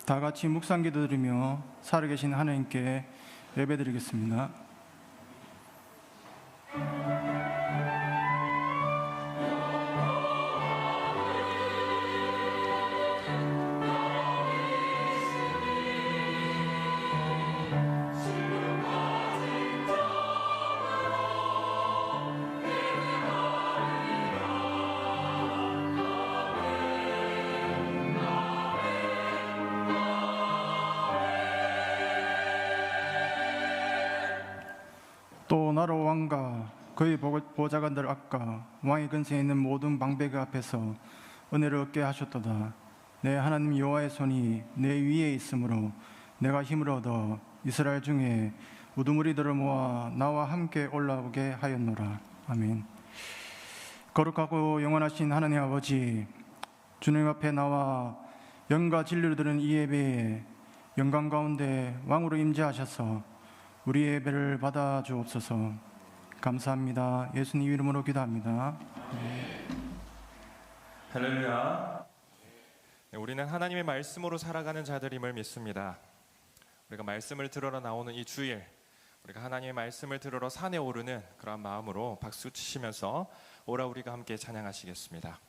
다 같이 묵상기도 드리며 살아계신 하나님께 예배드리겠습니다. 또 나로 왕과 그의 보좌관들 앞과 왕의 근세에 있는 모든 방백 앞에서 은혜를 얻게 하셨도다. 내 하나님 여호와의 손이 내 위에 있으므로 내가 힘을 얻어 이스라엘 중에 우두머리들을 모아 나와 함께 올라오게 하였노라. 아멘. 거룩하고 영원하신 하나님 아버지, 주님 앞에 나와 영과 진리를 들은 이 예배에 영광 가운데 왕으로 임재하셔서 우리의 예배를 받아 주옵소서. 감사합니다. 예수님 이름으로 기도합니다. 할렐루야. 우리는 하나님의 말씀으로 살아가는 자들임을 믿습니다. 우리가 말씀을 들으러 나오는 이 주일, 우리가 하나님의 말씀을 들으러 산에 오르는 그런 마음으로 박수 치시면서 오라 우리가 함께 찬양하시겠습니다.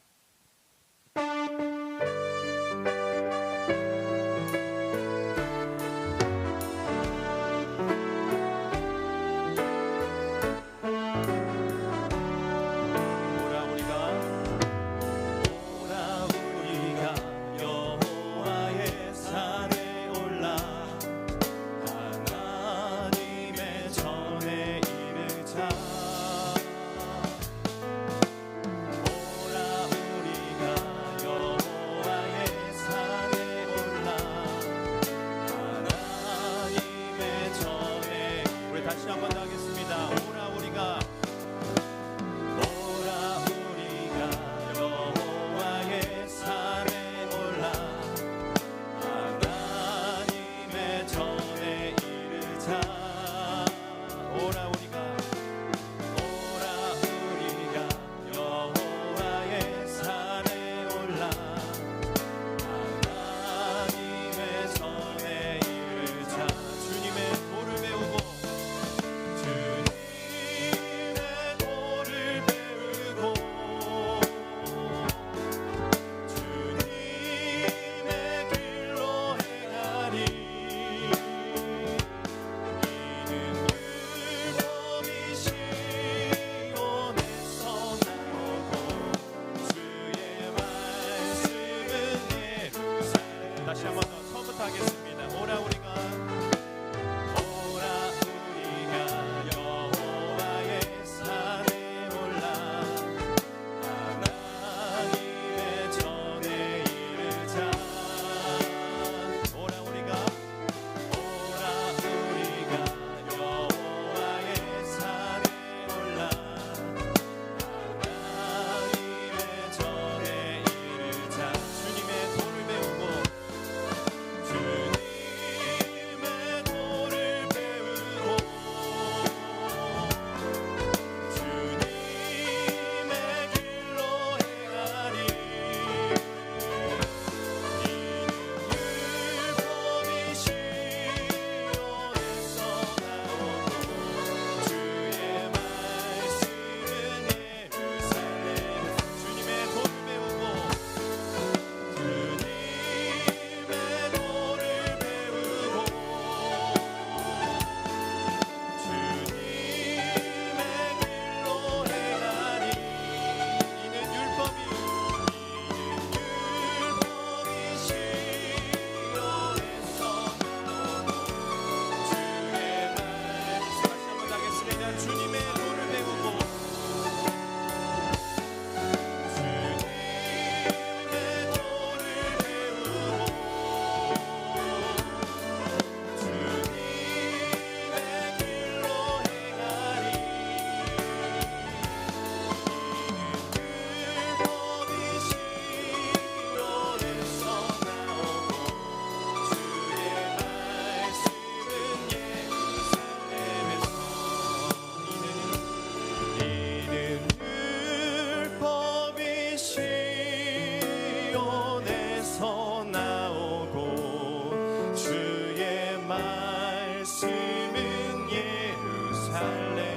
말씀은 예루살렘에서.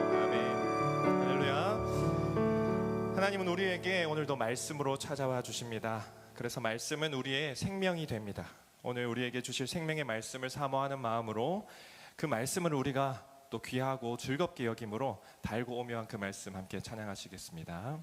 아멘. 할렐루야. 하나님은 우리에게 오늘도 말씀으로 찾아와 주십니다. 그래서 말씀은 우리의 생명이 됩니다. 오늘 우리에게 주실 생명의 말씀을 사모하는 마음으로 그 말씀을 우리가 또 귀하고 즐겁게 여김으로 달고 오묘한 그 말씀 함께 찬양하시겠습니다.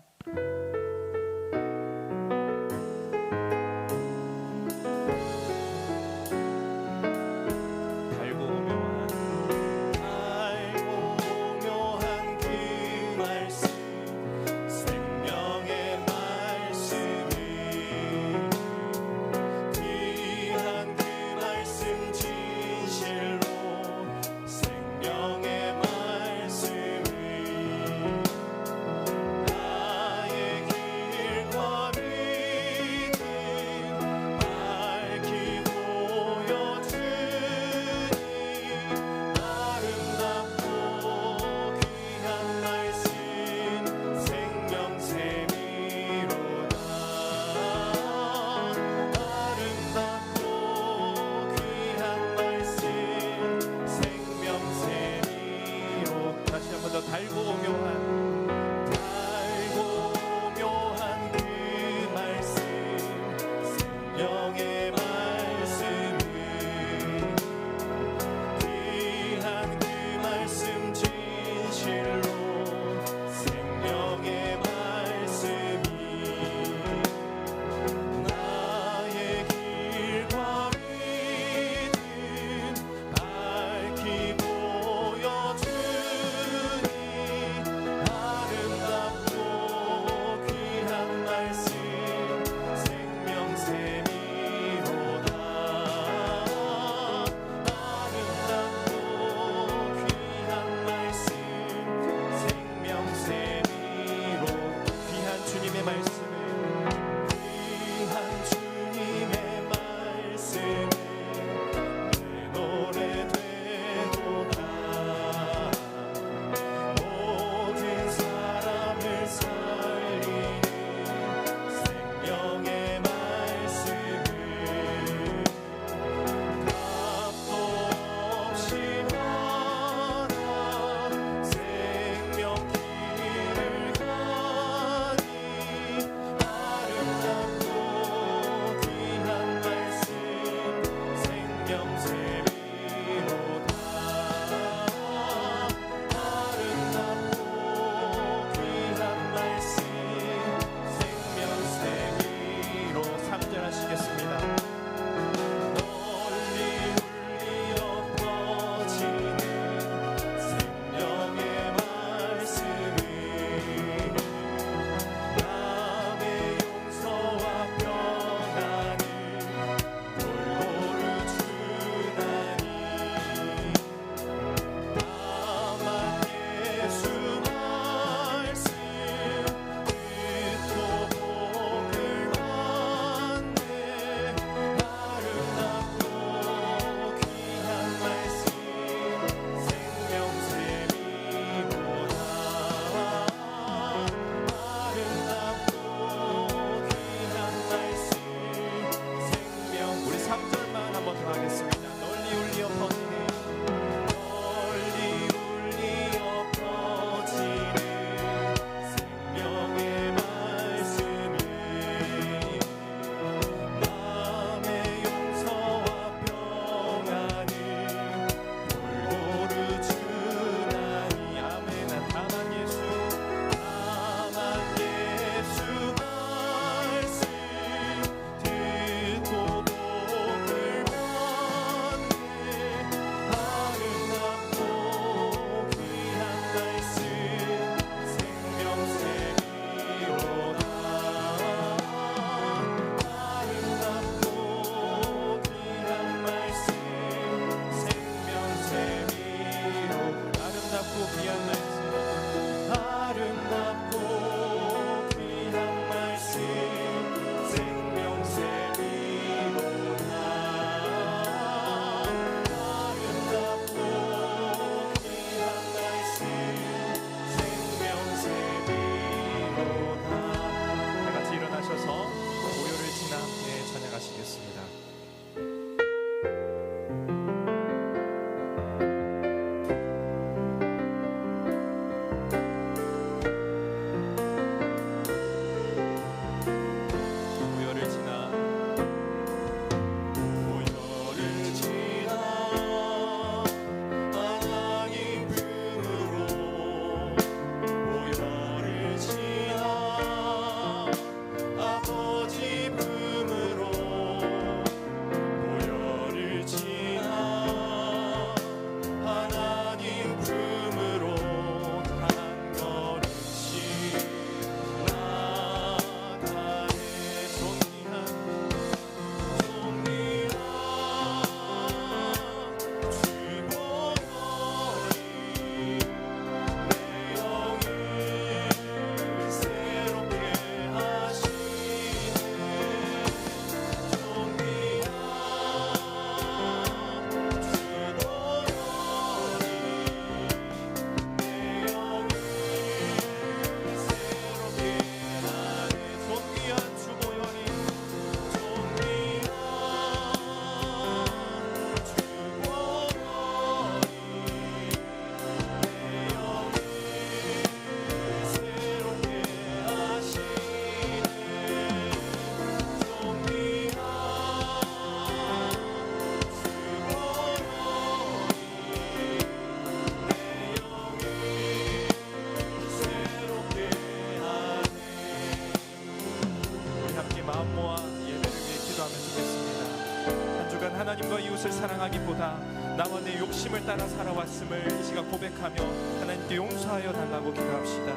나와 내 욕심을 따라 살아왔음을 이 시간 고백하며 하나님께 용서하여 달라고 기도합시다.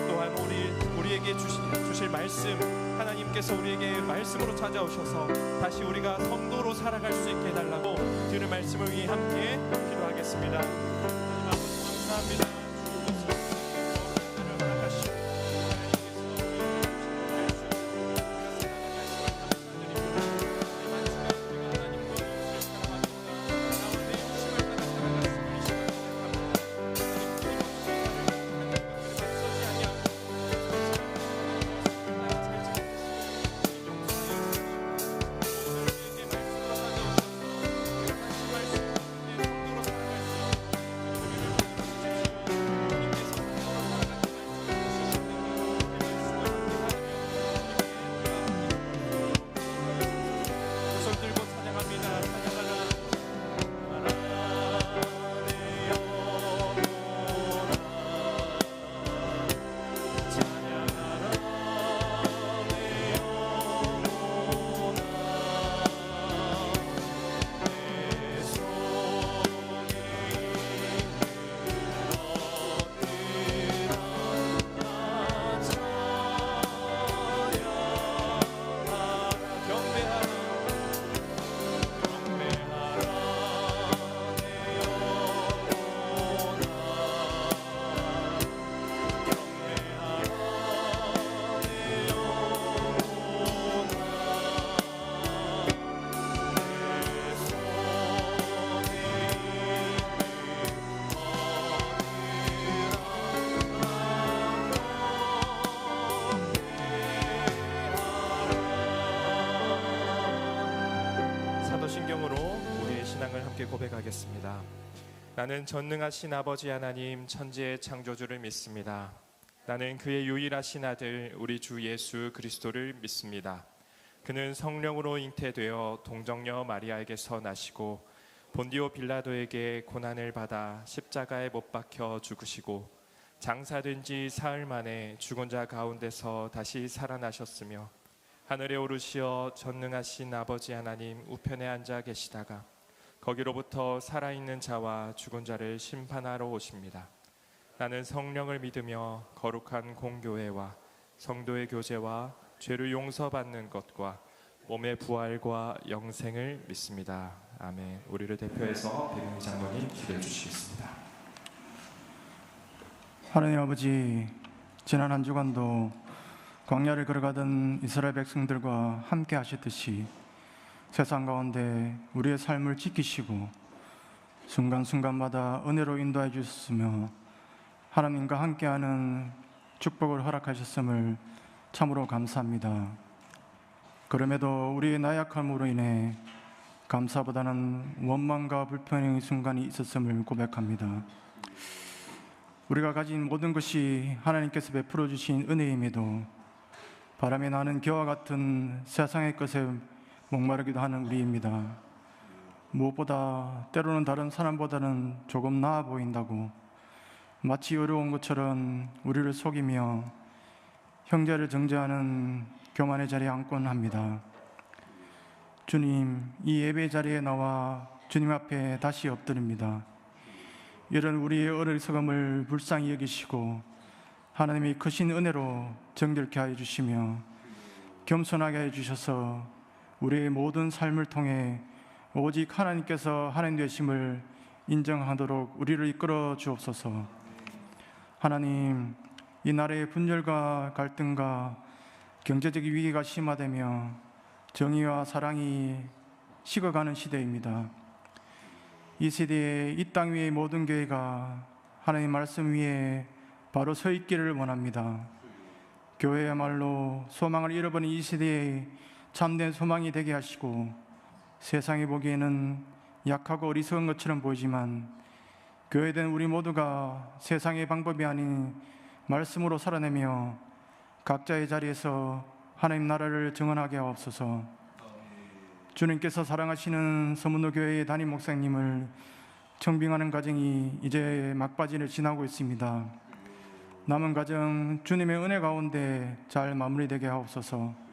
또한 우리에게 주실 말씀, 하나님께서 우리에게 말씀으로 찾아오셔서 다시 우리가 성도로 살아갈 수 있게 해달라고 들은 말씀을 위해 함께 기도하겠습니다. 하나님 아버지 감사합니다. 고백하겠습니다. 나는 전능하신 아버지 하나님 천지의 창조주를 믿습니다. 나는 그의 유일하신 아들 우리 주 예수 그리스도를 믿습니다. 그는 성령으로 잉태되어 동정녀 마리아에게서 나시고 본디오 빌라도에게 고난을 받아 십자가에 못 박혀 죽으시고 장사된 지 사흘 만에 죽은 자 가운데서 다시 살아나셨으며 하늘에 오르시어 전능하신 아버지 하나님 우편에 앉아 계시다가 거기로부터 살아있는 자와 죽은 자를 심판하러 오십니다. 나는 성령을 믿으며 거룩한 공교회와 성도의 교제와 죄를 용서받는 것과 몸의 부활과 영생을 믿습니다. 아멘. 우리를 대표해서 백은희 장로님 기도해 주시겠습니다. 하나님 아버지, 지난 한 주간도 광야를 걸어가던 이스라엘 백성들과 함께 하셨듯이 세상 가운데 우리의 삶을 지키시고 순간순간마다 은혜로 인도해 주셨으며 하나님과 함께하는 축복을 허락하셨음을 참으로 감사합니다. 그럼에도 우리의 나약함으로 인해 감사보다는 원망과 불평의 순간이 있었음을 고백합니다. 우리가 가진 모든 것이 하나님께서 베풀어 주신 은혜임에도 바람에 나는 겨와 같은 세상의 것에 목마르기도 하는 우리입니다. 무엇보다 때로는 다른 사람보다는 조금 나아 보인다고 마치 어려운 것처럼 우리를 속이며 형제를 정죄하는 교만의 자리에 앉곤 합니다. 주님, 이 예배 자리에 나와 주님 앞에 다시 엎드립니다. 이런 우리의 어리석음을 불쌍히 여기시고 하나님이 크신 은혜로 정결케 하여 주시며 겸손하게 해 주셔서 우리의 모든 삶을 통해 오직 하나님께서 하나님 되심을 인정하도록 우리를 이끌어 주옵소서. 하나님, 이 나라의 분열과 갈등과 경제적 위기가 심화되며 정의와 사랑이 식어가는 시대입니다. 이 시대에 이 땅 위의 모든 교회가 하나님 말씀 위에 바로 서 있기를 원합니다. 교회야말로 소망을 잃어버린 이 시대에 참된 소망이 되게 하시고 세상이 보기에는 약하고 어리석은 것처럼 보이지만 교회된 우리 모두가 세상의 방법이 아닌 말씀으로 살아내며 각자의 자리에서 하나님 나라를 증언하게 하옵소서. 주님께서 사랑하시는 서문도 교회의 담임 목사님을 청빙하는 과정이 이제 막바지를 지나고 있습니다. 남은 과정 주님의 은혜 가운데 잘 마무리되게 하옵소서.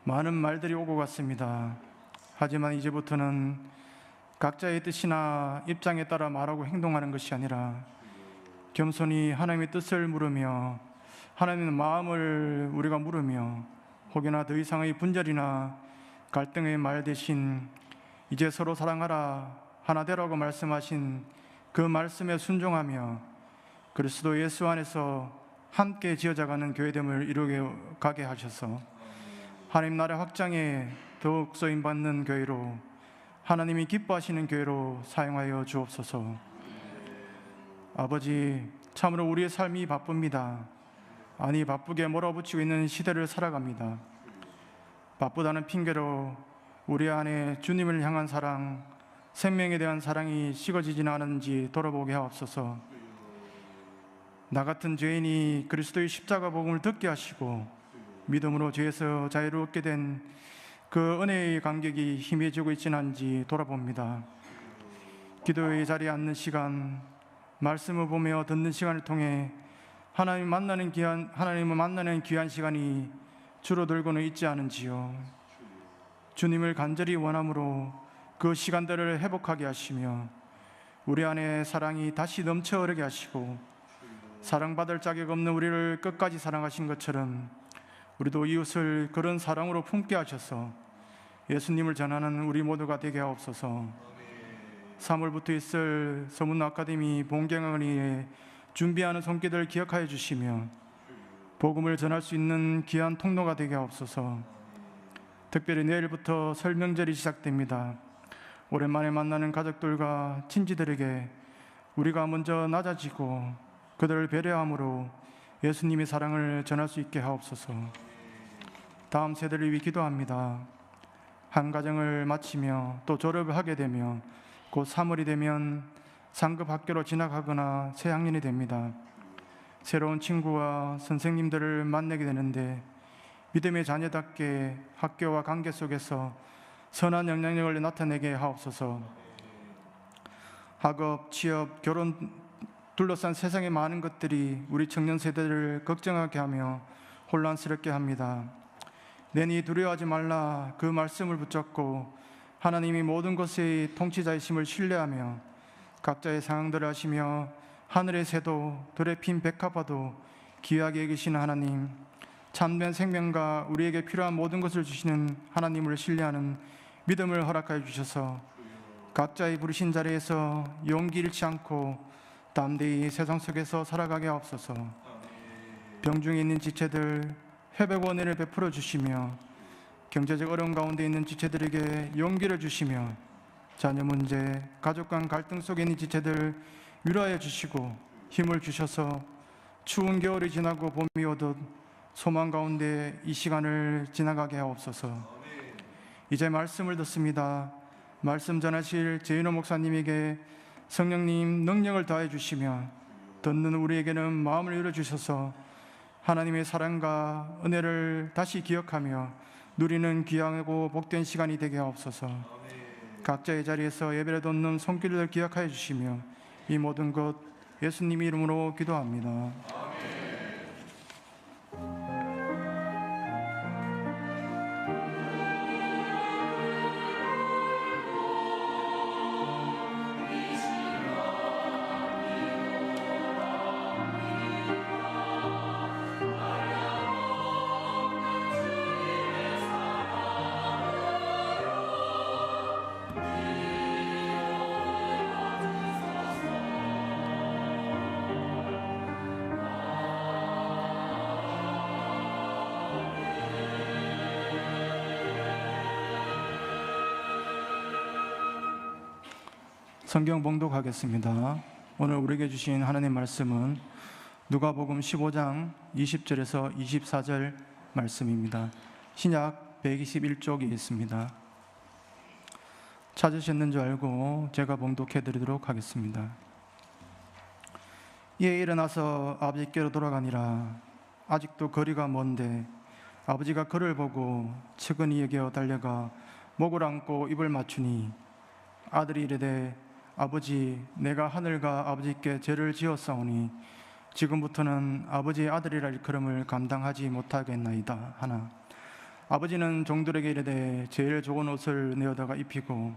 많은 말들이 오고 갔습니다. 하지만 이제부터는 각자의 뜻이나 입장에 따라 말하고 행동하는 것이 아니라 겸손히 하나님의 뜻을 물으며 하나님의 마음을 우리가 물으며 혹여나 더 이상의 분절이나 갈등의 말 대신 이제 서로 사랑하라 하나 되라고 말씀하신 그 말씀에 순종하며 그리스도 예수 안에서 함께 지어져가는 교회됨을 이루게 가게 하셔서 하나님 나라 확장에 더욱 쓰임받는 교회로 하나님이 기뻐하시는 교회로 사용하여 주옵소서. 아버지, 참으로 우리의 삶이 바쁩니다. 아니 바쁘게 몰아붙이고 있는 시대를 살아갑니다. 바쁘다는 핑계로 우리 안에 주님을 향한 사랑, 생명에 대한 사랑이 식어지지는 않은지 돌아보게 하옵소서. 나 같은 죄인이 그리스도의 십자가 복음을 듣게 하시고 믿음으로 죄에서 자유를 얻게 된 그 은혜의 간격이 희미해지고 있지는 않은지 돌아봅니다. 기도의 자리에 앉는 시간, 말씀을 보며 듣는 시간을 통해 하나님을 만나는 귀한 시간이 줄어들고는 있지 않은지요. 주님을 간절히 원함으로 그 시간들을 회복하게 하시며 우리 안에 사랑이 다시 넘쳐 흐르게 하시고 사랑받을 자격 없는 우리를 끝까지 사랑하신 것처럼 우리도 이웃을 그런 사랑으로 품게 하셔서 예수님을 전하는 우리 모두가 되게 하옵소서. 3월부터 있을 서문 아카데미 본경원의에 준비하는 손길을 기억하여 주시며 복음을 전할 수 있는 귀한 통로가 되게 하옵소서. 특별히 내일부터 설명절이 시작됩니다. 오랜만에 만나는 가족들과 친지들에게 우리가 먼저 낮아지고 그들을 배려함으로 예수님의 사랑을 전할 수 있게 하옵소서. 다음 세대를 위해 기도합니다. 한 가정을 마치며 또 졸업을 하게 되며 곧 3월이 되면 상급 학교로 진학하거나 새 학년이 됩니다. 새로운 친구와 선생님들을 만나게 되는데 믿음의 자녀답게 학교와 관계 속에서 선한 영향력을 나타내게 하옵소서. 학업, 취업, 결혼 둘러싼 세상의 많은 것들이 우리 청년 세대를 걱정하게 하며 혼란스럽게 합니다. 내니 두려워하지 말라 그 말씀을 붙잡고 하나님이 모든 것의 통치자이심을 신뢰하며 각자의 상황들을 아시며 하늘의 새도 들에 핀 백합화도 귀하게 여기시는 하나님, 참된 생명과 우리에게 필요한 모든 것을 주시는 하나님을 신뢰하는 믿음을 허락하여 주셔서 각자의 부르신 자리에서 용기 잃지 않고 담대히 세상 속에서 살아가게 하옵소서. 병중에 있는 지체들 회복 원회를 베풀어 주시며 경제적 어려움 가운데 있는 지체들에게 용기를 주시며 자녀 문제, 가족 간 갈등 속에 있는 지체들 위로하여 주시고 힘을 주셔서 추운 겨울이 지나고 봄이 오듯 소망 가운데 이 시간을 지나가게 하옵소서. 이제 말씀을 듣습니다. 말씀 전하실 제인호 목사님에게 성령님 능력을 더해 주시며 듣는 우리에게는 마음을 열어주셔서 하나님의 사랑과 은혜를 다시 기억하며 누리는 귀하고 복된 시간이 되게 하옵소서. 각자의 자리에서 예배를 돕는 손길을 기억하여 주시며 이 모든 것 예수님 이름으로 기도합니다. 성경 봉독하겠습니다. 오늘 우리에게 주신 하나님의 말씀은 누가복음 15장 20절에서 24절 말씀입니다. 신약 121쪽에 있습니다. 찾으셨는 줄 알고 제가 봉독해 드리도록 하겠습니다. 이에 일어나서 아버지께로 돌아가니라. 아직도 거리가 먼데 아버지가 그를 보고 측은히 여겨 달려가 목을 안고 입을 맞추니 아들이 이르되 아버지, 내가 하늘과 아버지께 죄를 지었사오니 지금부터는 아버지의 아들이라 일컬음을 감당하지 못하겠나이다 하나, 아버지는 종들에게 이르되 제일 좋은 옷을 내어다가 입히고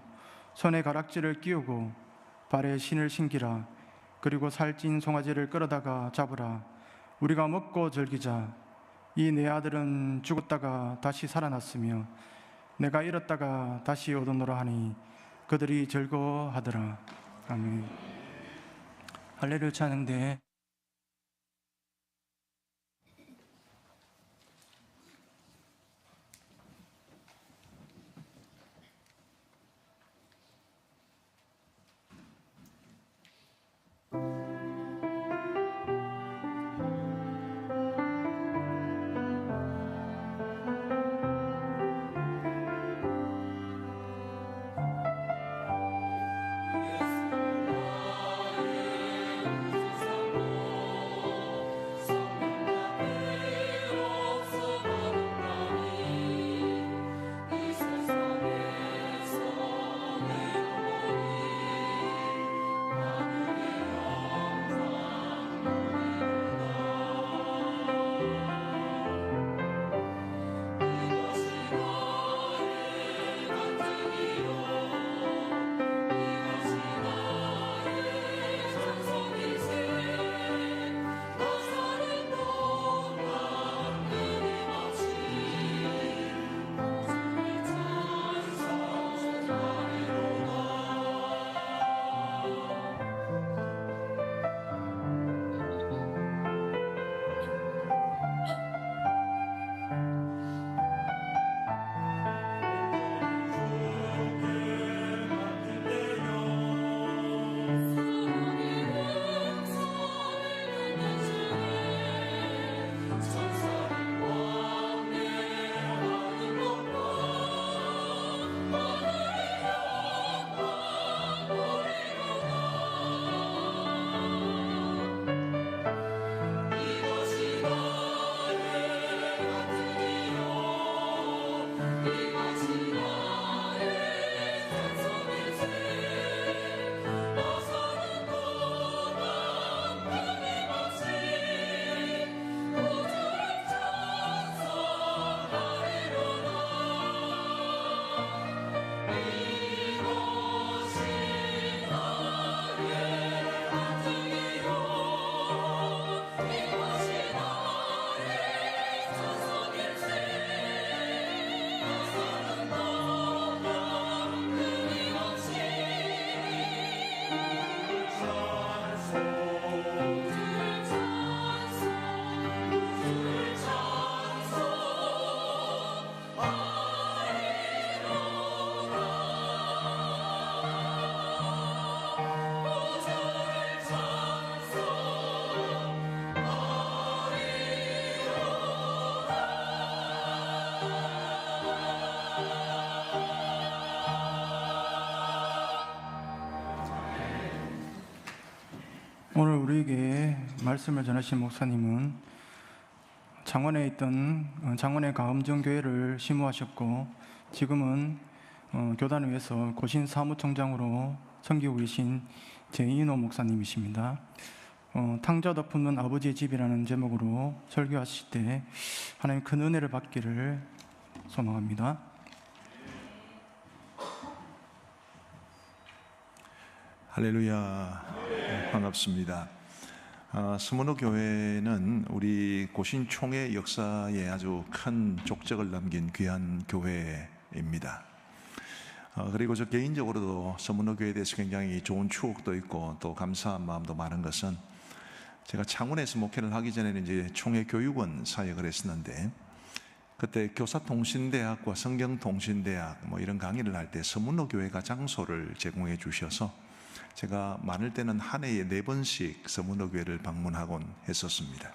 손에 가락지를 끼우고 발에 신을 신기라. 그리고 살찐 송아지를 끌어다가 잡으라. 우리가 먹고 즐기자. 이 내 아들은 죽었다가 다시 살아났으며 내가 잃었다가 다시 얻었노라 하니 그들이 즐거워하더라. 아멘. 할렐루야 찬양대. 오늘 우리에게 말씀을 전하신 목사님은 창원에 있던 창원의 가음정교회를 심무하셨고 지금은 교단을 위해서 고신 사무총장으로 섬기고 계신 제인호 목사님이십니다. 탕자 덮는 아버지의 집이라는 제목으로 설교하실 때 하나님 큰 은혜를 받기를 소망합니다. 할렐루야. 반갑습니다. 스무노 교회는 우리 고신총회 역사에 아주 큰 족적을 남긴 귀한 교회입니다. 그리고 저 개인적으로도 스무노 교회에 대해서 굉장히 좋은 추억도 있고 또 감사한 마음도 많은 것은 제가 창원에서 목회를 하기 전에는 이제 총회 교육원 사역을 했었는데 그때 교사통신대학과 성경통신대학 뭐 이런 강의를 할 때 스무노 교회가 장소를 제공해 주셔서 제가 많을 때는 한 해에 4번씩 서문호 교회를 방문하곤 했었습니다.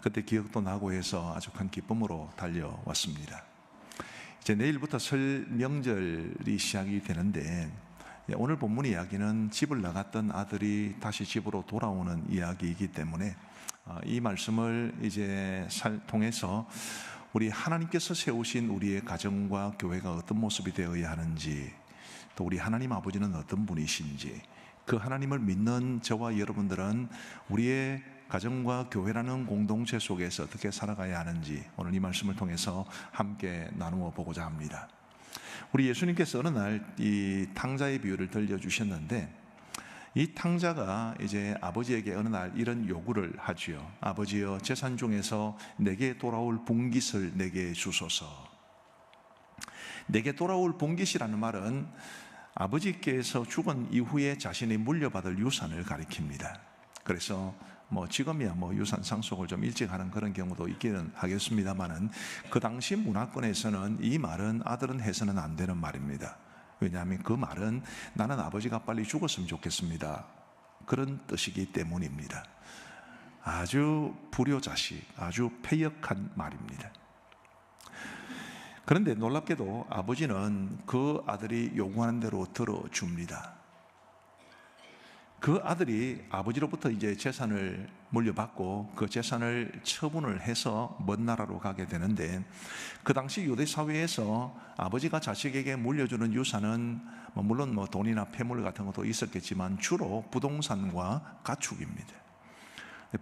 그때 기억도 나고 해서 아주 큰 기쁨으로 달려왔습니다. 이제 내일부터 설 명절이 시작이 되는데 오늘 본문 이야기는 집을 나갔던 아들이 다시 집으로 돌아오는 이야기이기 때문에 이 말씀을 이제 통해서 우리 하나님께서 세우신 우리의 가정과 교회가 어떤 모습이 되어야 하는지, 또 우리 하나님 아버지는 어떤 분이신지, 그 하나님을 믿는 저와 여러분들은 우리의 가정과 교회라는 공동체 속에서 어떻게 살아가야 하는지 오늘 이 말씀을 통해서 함께 나누어 보고자 합니다. 우리 예수님께서 어느 날 이 탕자의 비유를 들려주셨는데, 이 탕자가 이제 아버지에게 어느 날 이런 요구를 하지요. 아버지여, 재산 중에서 내게 돌아올 분깃을 내게 주소서. 내게 돌아올 분깃이라는 말은 아버지께서 죽은 이후에 자신이 물려받을 유산을 가리킵니다. 그래서 지금이야 유산 상속을 좀 일찍 하는 그런 경우도 있기는 하겠습니다만은, 그 당시 문화권에서는 이 말은 아들은 해서는 안 되는 말입니다. 왜냐하면 그 말은 나는 아버지가 빨리 죽었으면 좋겠습니다, 그런 뜻이기 때문입니다. 아주 불효자식, 아주 패역한 말입니다. 그런데 놀랍게도 아버지는 그 아들이 요구하는 대로 들어줍니다. 그 아들이 아버지로부터 이제 재산을 물려받고 그 재산을 처분을 해서 먼 나라로 가게 되는데, 그 당시 유대 사회에서 아버지가 자식에게 물려주는 유산은 물론 돈이나 폐물 같은 것도 있었겠지만 주로 부동산과 가축입니다.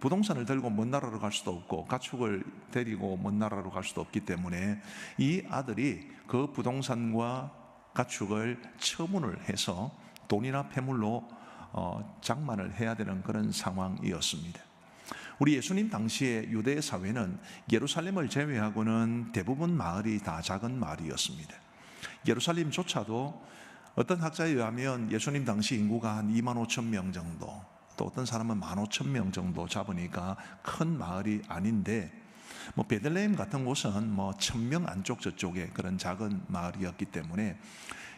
부동산을 들고 먼 나라로 갈 수도 없고 가축을 데리고 먼 나라로 갈 수도 없기 때문에 이 아들이 그 부동산과 가축을 처분을 해서 돈이나 폐물로 장만을 해야 되는 그런 상황이었습니다. 우리 예수님 당시의 유대 사회는 예루살렘을 제외하고는 대부분 마을이 다 작은 마을이었습니다. 예루살렘조차도 어떤 학자에 의하면 예수님 당시 인구가 한 2만 5천 명 정도, 또 어떤 사람은 1만 5천 명 정도 잡으니까 큰 마을이 아닌데, 베들레헴 같은 곳은 1,000명 안쪽 저쪽에 그런 작은 마을이었기 때문에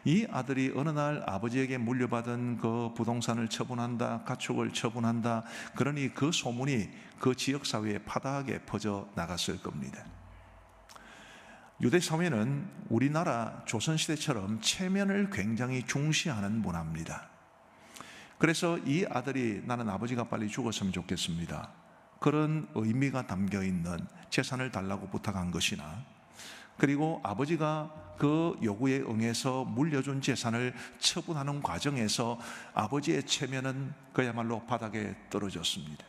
이 아들이 어느 날 아버지에게 물려받은 그 부동산을 처분한다, 가축을 처분한다, 그러니 그 소문이 그 지역 사회에 파다하게 퍼져 나갔을 겁니다. 유대 사회는 우리나라 조선시대처럼 체면을 굉장히 중시하는 문화입니다. 그래서 이 아들이 나는 아버지가 빨리 죽었으면 좋겠습니다, 그런 의미가 담겨 있는 재산을 달라고 부탁한 것이나, 그리고 아버지가 그 요구에 응해서 물려준 재산을 처분하는 과정에서 아버지의 체면은 그야말로 바닥에 떨어졌습니다.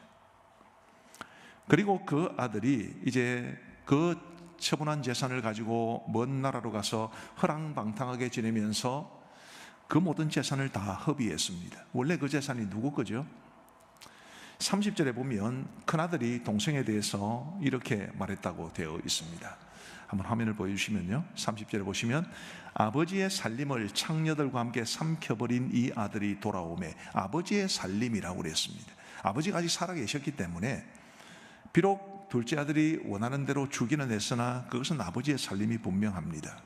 그리고 그 아들이 이제 그 처분한 재산을 가지고 먼 나라로 가서 허랑방탕하게 지내면서 그 모든 재산을 다 허비했습니다. 원래 그 재산이 누구 거죠? 30절에 보면 큰아들이 동생에 대해서 이렇게 말했다고 되어 있습니다. 한번 화면을 보여주시면요, 30절에 보시면 아버지의 살림을 창녀들과 함께 삼켜버린 이 아들이 돌아오매, 아버지의 살림이라고 그랬습니다. 아버지가 아직 살아계셨기 때문에 비록 둘째 아들이 원하는 대로 주기는 했으나 그것은 아버지의 살림이 분명합니다.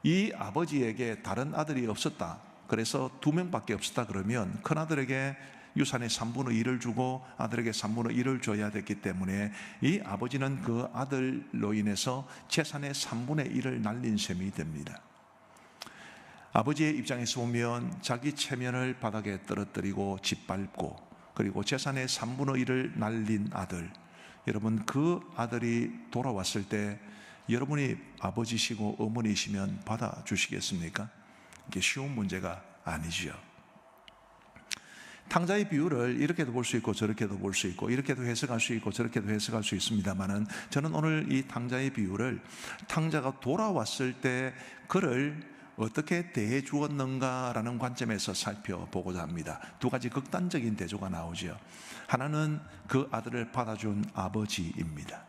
이 아버지에게 다른 아들이 없었다, 그래서 2명밖에 없었다 그러면 큰아들에게 유산의 3분의 1을 주고 아들에게 3분의 1을 줘야 됐기 때문에 이 아버지는 그 아들로 인해서 재산의 3분의 1을 날린 셈이 됩니다. 아버지의 입장에서 보면 자기 체면을 바닥에 떨어뜨리고 짓밟고, 그리고 재산의 3분의 1을 날린 아들, 여러분 그 아들이 돌아왔을 때 여러분이 아버지시고 어머니시면 받아주시겠습니까? 이게 쉬운 문제가 아니지요. 탕자의 비유를 이렇게도 볼 수 있고 저렇게도 볼 수 있고, 이렇게도 해석할 수 있고 저렇게도 해석할 수 있습니다만은, 저는 오늘 이 탕자의 비유를 탕자가 돌아왔을 때 그를 어떻게 대해 주었는가라는 관점에서 살펴보고자 합니다. 2가지 극단적인 대조가 나오죠. 하나는 그 아들을 받아준 아버지입니다.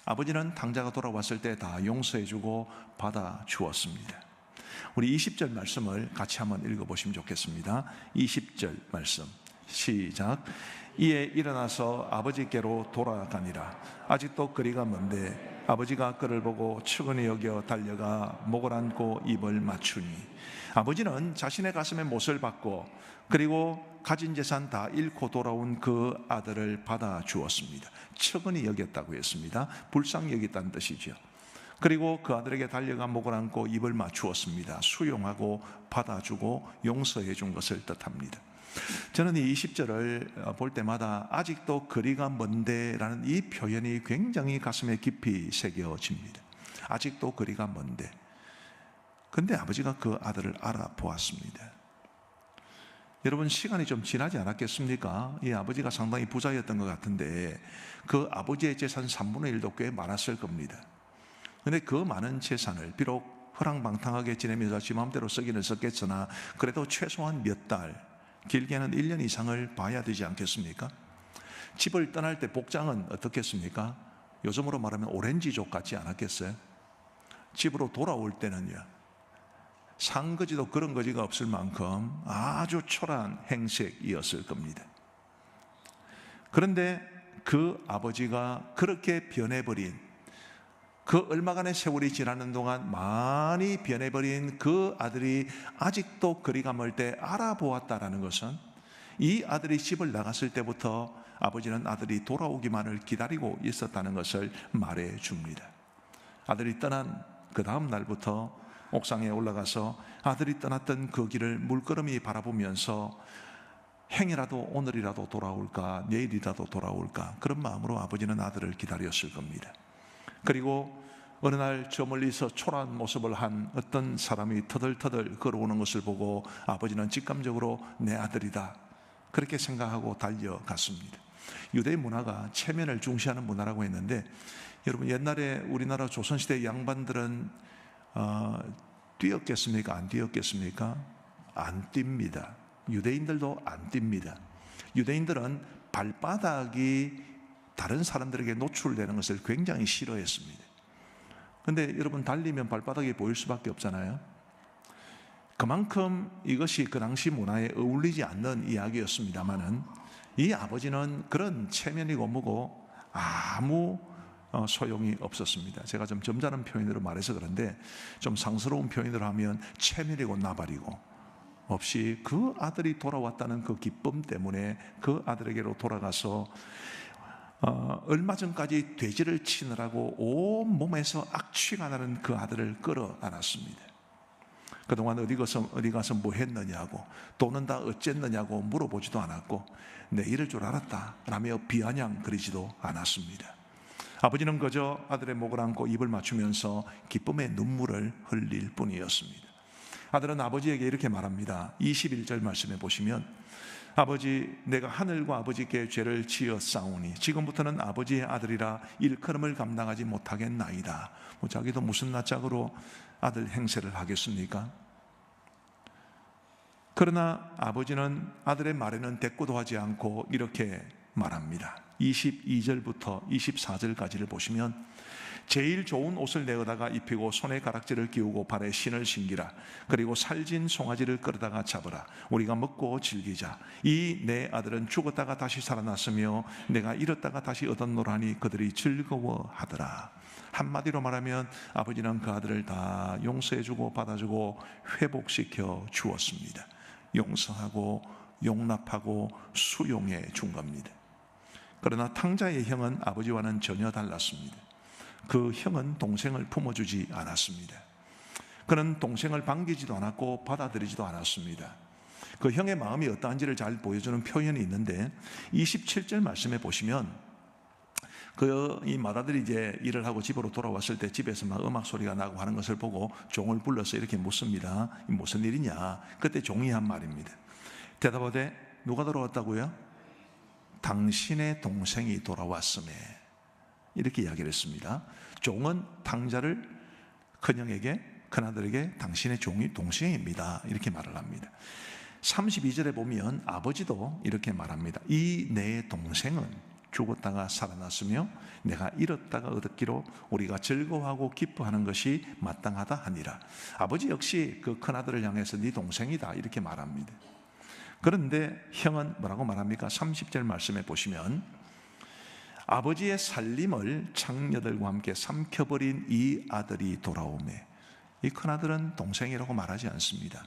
아버지는 탕자가 돌아왔을 때 다 용서해주고 받아주었습니다. 우리 20절 말씀을 같이 한번 읽어보시면 좋겠습니다. 20절 말씀 시작. 이에 일어나서 아버지께로 돌아가니라. 아직도 거리가 먼데 아버지가 그를 보고 측은히 여겨 달려가 목을 안고 입을 맞추니, 아버지는 자신의 가슴에 못을 박고 그리고 가진 재산 다 잃고 돌아온 그 아들을 받아주었습니다. 측은히 여겼다고 했습니다. 불쌍히 여겼다는 뜻이죠. 그리고 그 아들에게 달려가 목을 안고 입을 맞추었습니다. 수용하고 받아주고 용서해 준 것을 뜻합니다. 저는 이 20절을 볼 때마다 아직도 거리가 먼데 라는 이 표현이 굉장히 가슴에 깊이 새겨집니다. 아직도 거리가 먼데. 근데 아버지가 그 아들을 알아보았습니다. 여러분, 시간이 좀 지나지 않았겠습니까? 이 아버지가 상당히 부자였던 것 같은데 그 아버지의 재산 3분의 1도 꽤 많았을 겁니다. 근데 그 많은 재산을, 비록 허랑방탕하게 지내면서 지 마음대로 쓰기는 썼겠으나 그래도 최소한 몇 달, 길게는 1년 이상을 봐야 되지 않겠습니까? 집을 떠날 때 복장은 어떻겠습니까? 요즘으로 말하면 오렌지족 같지 않았겠어요? 집으로 돌아올 때는요, 상거지도 그런 거지가 없을 만큼 아주 초라한 행색이었을 겁니다. 그런데 그 아버지가 그렇게 변해버린, 그 얼마간의 세월이 지나는 동안 많이 변해버린 그 아들이 아직도 거리가 멀 때 알아보았다라는 것은, 이 아들이 집을 나갔을 때부터 아버지는 아들이 돌아오기만을 기다리고 있었다는 것을 말해 줍니다. 아들이 떠난 그 다음 날부터 옥상에 올라가서 아들이 떠났던 그 길을 물끄러미 바라보면서 행여라도 오늘이라도 돌아올까, 내일이라도 돌아올까, 그런 마음으로 아버지는 아들을 기다렸을 겁니다. 그리고 어느 날 저 멀리서 초라한 모습을 한 어떤 사람이 터덜터덜 걸어오는 것을 보고 아버지는 직감적으로 내 아들이다, 그렇게 생각하고 달려갔습니다. 유대 문화가 체면을 중시하는 문화라고 했는데, 여러분 옛날에 우리나라 조선시대 양반들은 뛰었겠습니까? 안 뛰었겠습니까? 안 뜁니다. 유대인들도 안 뜁니다. 유대인들은 발바닥이 다른 사람들에게 노출되는 것을 굉장히 싫어했습니다. 그런데 여러분, 달리면 발바닥이 보일 수밖에 없잖아요. 그만큼 이것이 그 당시 문화에 어울리지 않는 이야기였습니다마는, 이 아버지는 그런 체면이고 뭐고 아무 소용이 없었습니다. 제가 좀 점잖은 표현으로 말해서 그런데, 좀 상스러운 표현으로 하면 체면이고 나발이고 없이 그 아들이 돌아왔다는 그 기쁨 때문에 그 아들에게로 돌아가서 얼마 전까지 돼지를 치느라고 온 몸에서 악취가 나는 그 아들을 끌어 안았습니다. 그동안 어디 가서 뭐 했느냐고, 돈은 다 어쨌느냐고 물어보지도 않았고, 내 이럴 줄 알았다 라며 비아냥거리지도 않았습니다. 아버지는 그저 아들의 목을 안고 입을 맞추면서 기쁨의 눈물을 흘릴 뿐이었습니다. 아들은 아버지에게 이렇게 말합니다. 21절 말씀에 보시면, 아버지, 내가 하늘과 아버지께 죄를 지었사오니 지금부터는 아버지의 아들이라 일컬음을 감당하지 못하겠나이다. 자기도 무슨 낯짝으로 아들 행세를 하겠습니까? 그러나 아버지는 아들의 말에는 대꾸도 하지 않고 이렇게 말합니다. 22절부터 24절까지를 보시면, 제일 좋은 옷을 내어다가 입히고 손에 가락지를 끼우고 발에 신을 신기라. 그리고 살진 송아지를 끌어다가 잡으라. 우리가 먹고 즐기자. 이 내 아들은 죽었다가 다시 살아났으며 내가 잃었다가 다시 얻었노라니 그들이 즐거워하더라. 한마디로 말하면 아버지는 그 아들을 다 용서해주고 받아주고 회복시켜 주었습니다. 용서하고 용납하고 수용해 준 겁니다. 그러나 탕자의 형은 아버지와는 전혀 달랐습니다. 그 형은 동생을 품어주지 않았습니다. 그는 동생을 반기지도 않았고 받아들이지도 않았습니다. 그 형의 마음이 어떠한지를 잘 보여주는 표현이 있는데, 27절 말씀에 보시면 이 맏아들이 이제 일을 하고 집으로 돌아왔을 때 집에서 막 음악 소리가 나고 하는 것을 보고 종을 불러서 이렇게 묻습니다. 무슨 일이냐? 그때 종이 한 말입니다. 대답하되, 누가 돌아왔다고요? 당신의 동생이 돌아왔음에, 이렇게 이야기를 했습니다. 종은 탕자를 큰형에게, 큰아들에게 당신의 종이 동생입니다, 이렇게 말을 합니다. 32절에 보면 아버지도 이렇게 말합니다. 이 내 동생은 죽었다가 살아났으며 내가 잃었다가 얻었기로 우리가 즐거워하고 기뻐하는 것이 마땅하다 하니라. 아버지 역시 그 큰아들을 향해서 네 동생이다, 이렇게 말합니다. 그런데 형은 뭐라고 말합니까? 30절 말씀에 보시면, 아버지의 살림을 창녀들과 함께 삼켜버린 이 아들이 돌아오매, 이 큰아들은 동생이라고 말하지 않습니다.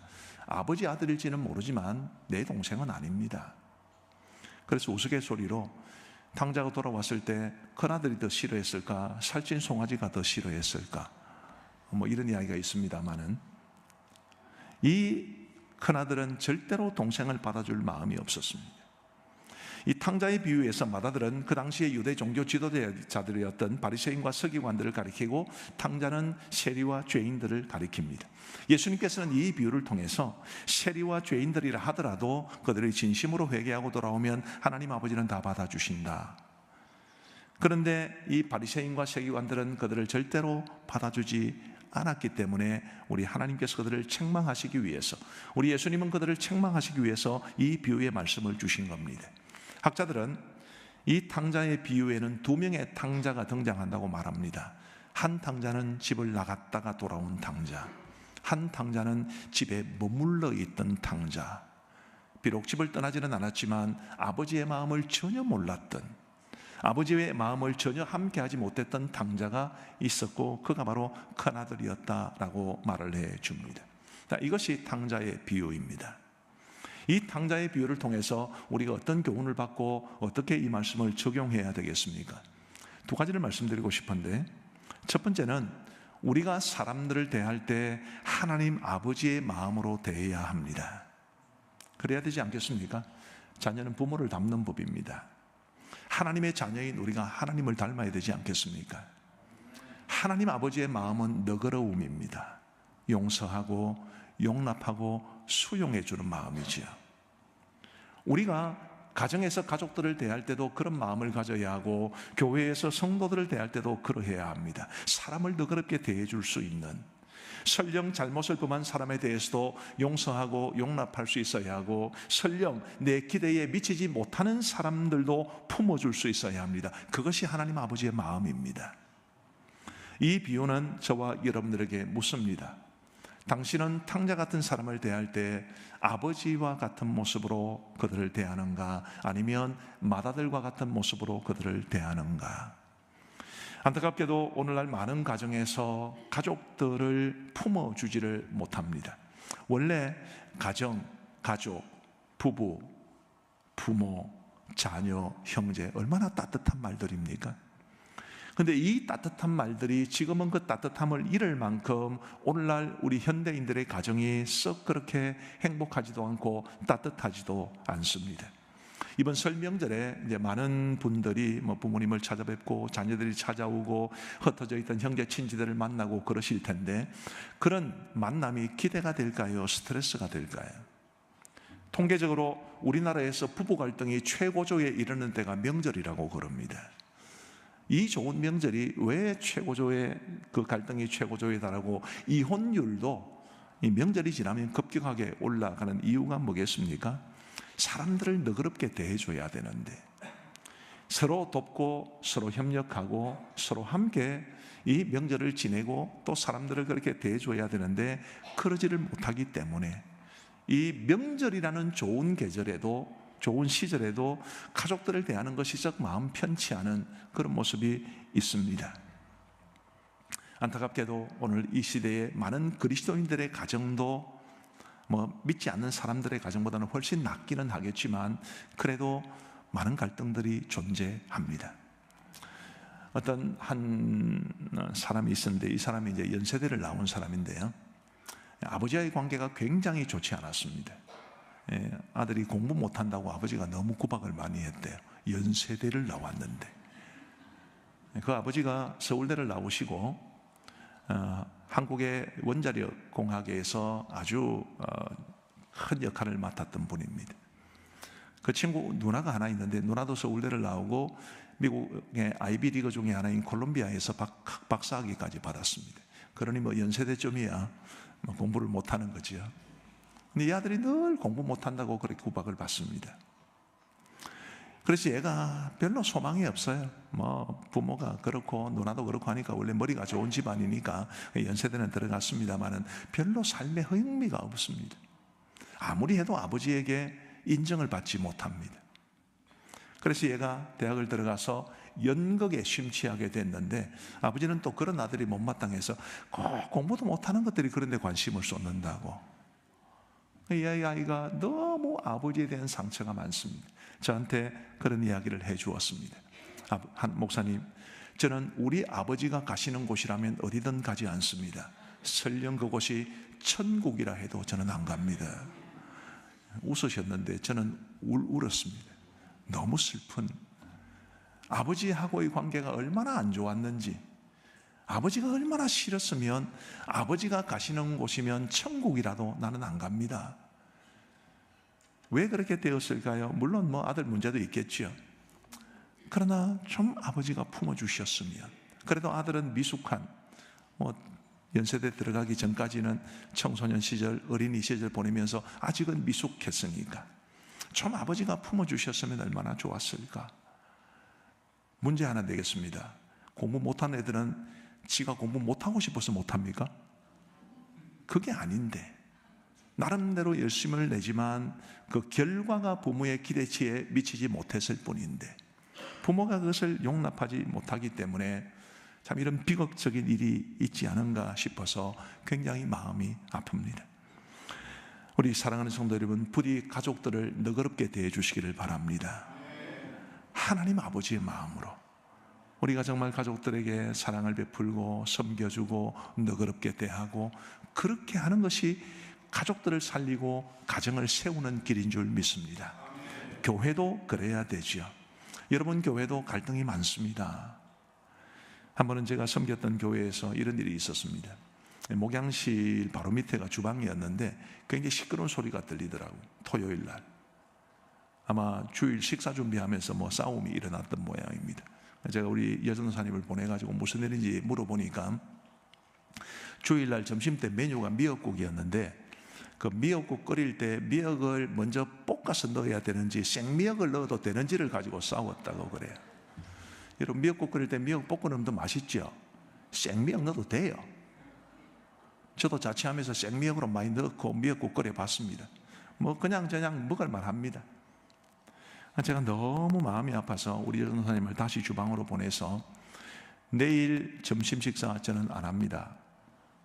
아버지 아들일지는 모르지만 내 동생은 아닙니다. 그래서 우스갯소리로 탕자가 돌아왔을 때 큰아들이 더 싫어했을까, 살찐 송아지가 더 싫어했을까, 뭐 이런 이야기가 있습니다만은, 이 큰아들은 절대로 동생을 받아줄 마음이 없었습니다. 이 탕자의 비유에서 맏아들은 그 당시의 유대 종교 지도자들이었던 바리새인과 서기관들을 가리키고, 탕자는 세리와 죄인들을 가리킵니다. 예수님께서는 이 비유를 통해서 세리와 죄인들이라 하더라도 그들이 진심으로 회개하고 돌아오면 하나님 아버지는 다 받아주신다. 그런데 이 바리새인과 서기관들은 그들을 절대로 받아주지 않았기 때문에 우리 하나님께서 그들을 책망하시기 위해서, 우리 예수님은 그들을 책망하시기 위해서 이 비유의 말씀을 주신 겁니다. 학자들은 이 탕자의 비유에는 2명의 탕자가 등장한다고 말합니다. 한 탕자는 집을 나갔다가 돌아온 탕자, 한 탕자는 집에 머물러 있던 탕자. 비록 집을 떠나지는 않았지만 아버지의 마음을 전혀 몰랐던, 아버지의 마음을 전혀 함께하지 못했던 탕자가 있었고, 그가 바로 큰아들이었다라고 말을 해줍니다. 이것이 탕자의 비유입니다. 이 탕자의 비유를 통해서 우리가 어떤 교훈을 받고 어떻게 이 말씀을 적용해야 되겠습니까? 2가지를 말씀드리고 싶은데, 첫 번째는 우리가 사람들을 대할 때 하나님 아버지의 마음으로 대해야 합니다. 그래야 되지 않겠습니까? 자녀는 부모를 닮는 법입니다. 하나님의 자녀인 우리가 하나님을 닮아야 되지 않겠습니까? 하나님 아버지의 마음은 너그러움입니다. 용서하고 용납하고 수용해 주는 마음이지요. 우리가 가정에서 가족들을 대할 때도 그런 마음을 가져야 하고, 교회에서 성도들을 대할 때도 그러해야 합니다. 사람을 너그럽게 대해 줄 수 있는, 설령 잘못을 범한 사람에 대해서도 용서하고 용납할 수 있어야 하고, 설령 내 기대에 미치지 못하는 사람들도 품어줄 수 있어야 합니다. 그것이 하나님 아버지의 마음입니다. 이 비유는 저와 여러분들에게 묻습니다. 당신은 탕자 같은 사람을 대할 때 아버지와 같은 모습으로 그들을 대하는가, 아니면 맏아들과 같은 모습으로 그들을 대하는가? 안타깝게도 오늘날 많은 가정에서 가족들을 품어주지를 못합니다. 원래 가정, 가족, 부부, 부모, 자녀, 형제, 얼마나 따뜻한 말들입니까? 근데 이 따뜻한 말들이 지금은 그 따뜻함을 잃을 만큼 오늘날 우리 현대인들의 가정이 썩 그렇게 행복하지도 않고 따뜻하지도 않습니다. 이번 설 명절에 이제 많은 분들이 부모님을 찾아뵙고 자녀들이 찾아오고 흩어져 있던 형제 친지들을 만나고 그러실 텐데, 그런 만남이 기대가 될까요? 스트레스가 될까요? 통계적으로 우리나라에서 부부 갈등이 최고조에 이르는 때가 명절이라고 그럽니다. 이 좋은 명절이 왜 최고조에, 그 갈등이 최고조에 달하고 이혼율도 이 명절이 지나면 급격하게 올라가는 이유가 뭐겠습니까? 사람들을 너그럽게 대해줘야 되는데, 서로 돕고 서로 협력하고 서로 함께 이 명절을 지내고 또 사람들을 그렇게 대해줘야 되는데, 그러지를 못하기 때문에 이 명절이라는 좋은 계절에도, 좋은 시절에도 가족들을 대하는 것이 썩 마음 편치 않은 그런 모습이 있습니다. 안타깝게도 오늘 이 시대에 많은 그리스도인들의 가정도 믿지 않는 사람들의 가정보다는 훨씬 낫기는 하겠지만, 그래도 많은 갈등들이 존재합니다. 어떤 한 사람이 있었는데, 이 사람이 이제 연세대를 나온 사람인데요, 아버지와의 관계가 굉장히 좋지 않았습니다. 아들이 공부 못한다고 아버지가 너무 구박을 많이 했대요. 연세대를 나왔는데. 그 아버지가 서울대를 나오시고 한국의 원자력 공학에서 아주 큰 역할을 맡았던 분입니다. 그 친구 누나가 하나 있는데, 누나도 서울대를 나오고 미국의 아이비리그 중에 하나인 콜롬비아에서 박사학위까지 받았습니다. 그러니 연세대쯤이야 공부를 못하는 거죠. 근데 이 아들이 늘 공부 못한다고 그렇게 구박을 받습니다. 그래서 얘가 별로 소망이 없어요. 부모가 그렇고 누나도 그렇고 하니까, 원래 머리가 좋은 집안이니까 연세대는 들어갔습니다만은 별로 삶에 흥미가 없습니다. 아무리 해도 아버지에게 인정을 받지 못합니다. 그래서 얘가 대학을 들어가서 연극에 심취하게 됐는데, 아버지는 또 그런 아들이 못마땅해서 꼭 공부도 못하는 것들이 그런 데 관심을 쏟는다고. 이 아이가 너무 아버지에 대한 상처가 많습니다. 저한테 그런 이야기를 해 주었습니다. 한 목사님, 저는 우리 아버지가 가시는 곳이라면 어디든 가지 않습니다. 설령 그곳이 천국이라 해도 저는 안 갑니다. 웃으셨는데 저는 울었습니다. 너무 슬픈, 아버지하고의 관계가 얼마나 안 좋았는지, 아버지가 얼마나 싫었으면 아버지가 가시는 곳이면 천국이라도 나는 안 갑니다. 왜 그렇게 되었을까요? 물론 아들 문제도 있겠죠. 그러나 좀 아버지가 품어주셨으면. 그래도 아들은 미숙한 연세대 들어가기 전까지는 청소년 시절, 어린이 시절 보내면서 아직은 미숙했으니까 좀 아버지가 품어주셨으면 얼마나 좋았을까. 문제 하나 내겠습니다. 공부 못한 애들은 지가 공부 못하고 싶어서 못합니까? 그게 아닌데 나름대로 열심을 내지만 그 결과가 부모의 기대치에 미치지 못했을 뿐인데 부모가 그것을 용납하지 못하기 때문에 참 이런 비극적인 일이 있지 않은가 싶어서 굉장히 마음이 아픕니다. 우리 사랑하는 성도 여러분, 부디 가족들을 너그럽게 대해 주시기를 바랍니다. 하나님 아버지의 마음으로 우리가 정말 가족들에게 사랑을 베풀고 섬겨주고 너그럽게 대하고 그렇게 하는 것이 가족들을 살리고 가정을 세우는 길인 줄 믿습니다. 교회도 그래야 되죠. 여러분, 교회도 갈등이 많습니다. 한 번은 제가 섬겼던 교회에서 이런 일이 있었습니다. 목양실 바로 밑에가 주방이었는데 굉장히 시끄러운 소리가 들리더라고요. 토요일 날 아마 주일 식사 준비하면서 싸움이 일어났던 모양입니다. 제가 우리 여전사님을 보내가지고 무슨 일인지 물어보니까 주일날 점심때 메뉴가 미역국이었는데 그 미역국 끓일 때 미역을 먼저 볶아서 넣어야 되는지 생미역을 넣어도 되는지를 가지고 싸웠다고 그래요. 여러분, 미역국 끓일 때 미역 볶아 넣으면 더 맛있죠? 생미역 넣어도 돼요. 저도 자취하면서 생미역으로 많이 넣고 미역국 끓여 봤습니다. 그냥 먹을 만합니다. 제가 너무 마음이 아파서 우리 여전사님을 다시 주방으로 보내서 내일 점심 식사 저는 안 합니다.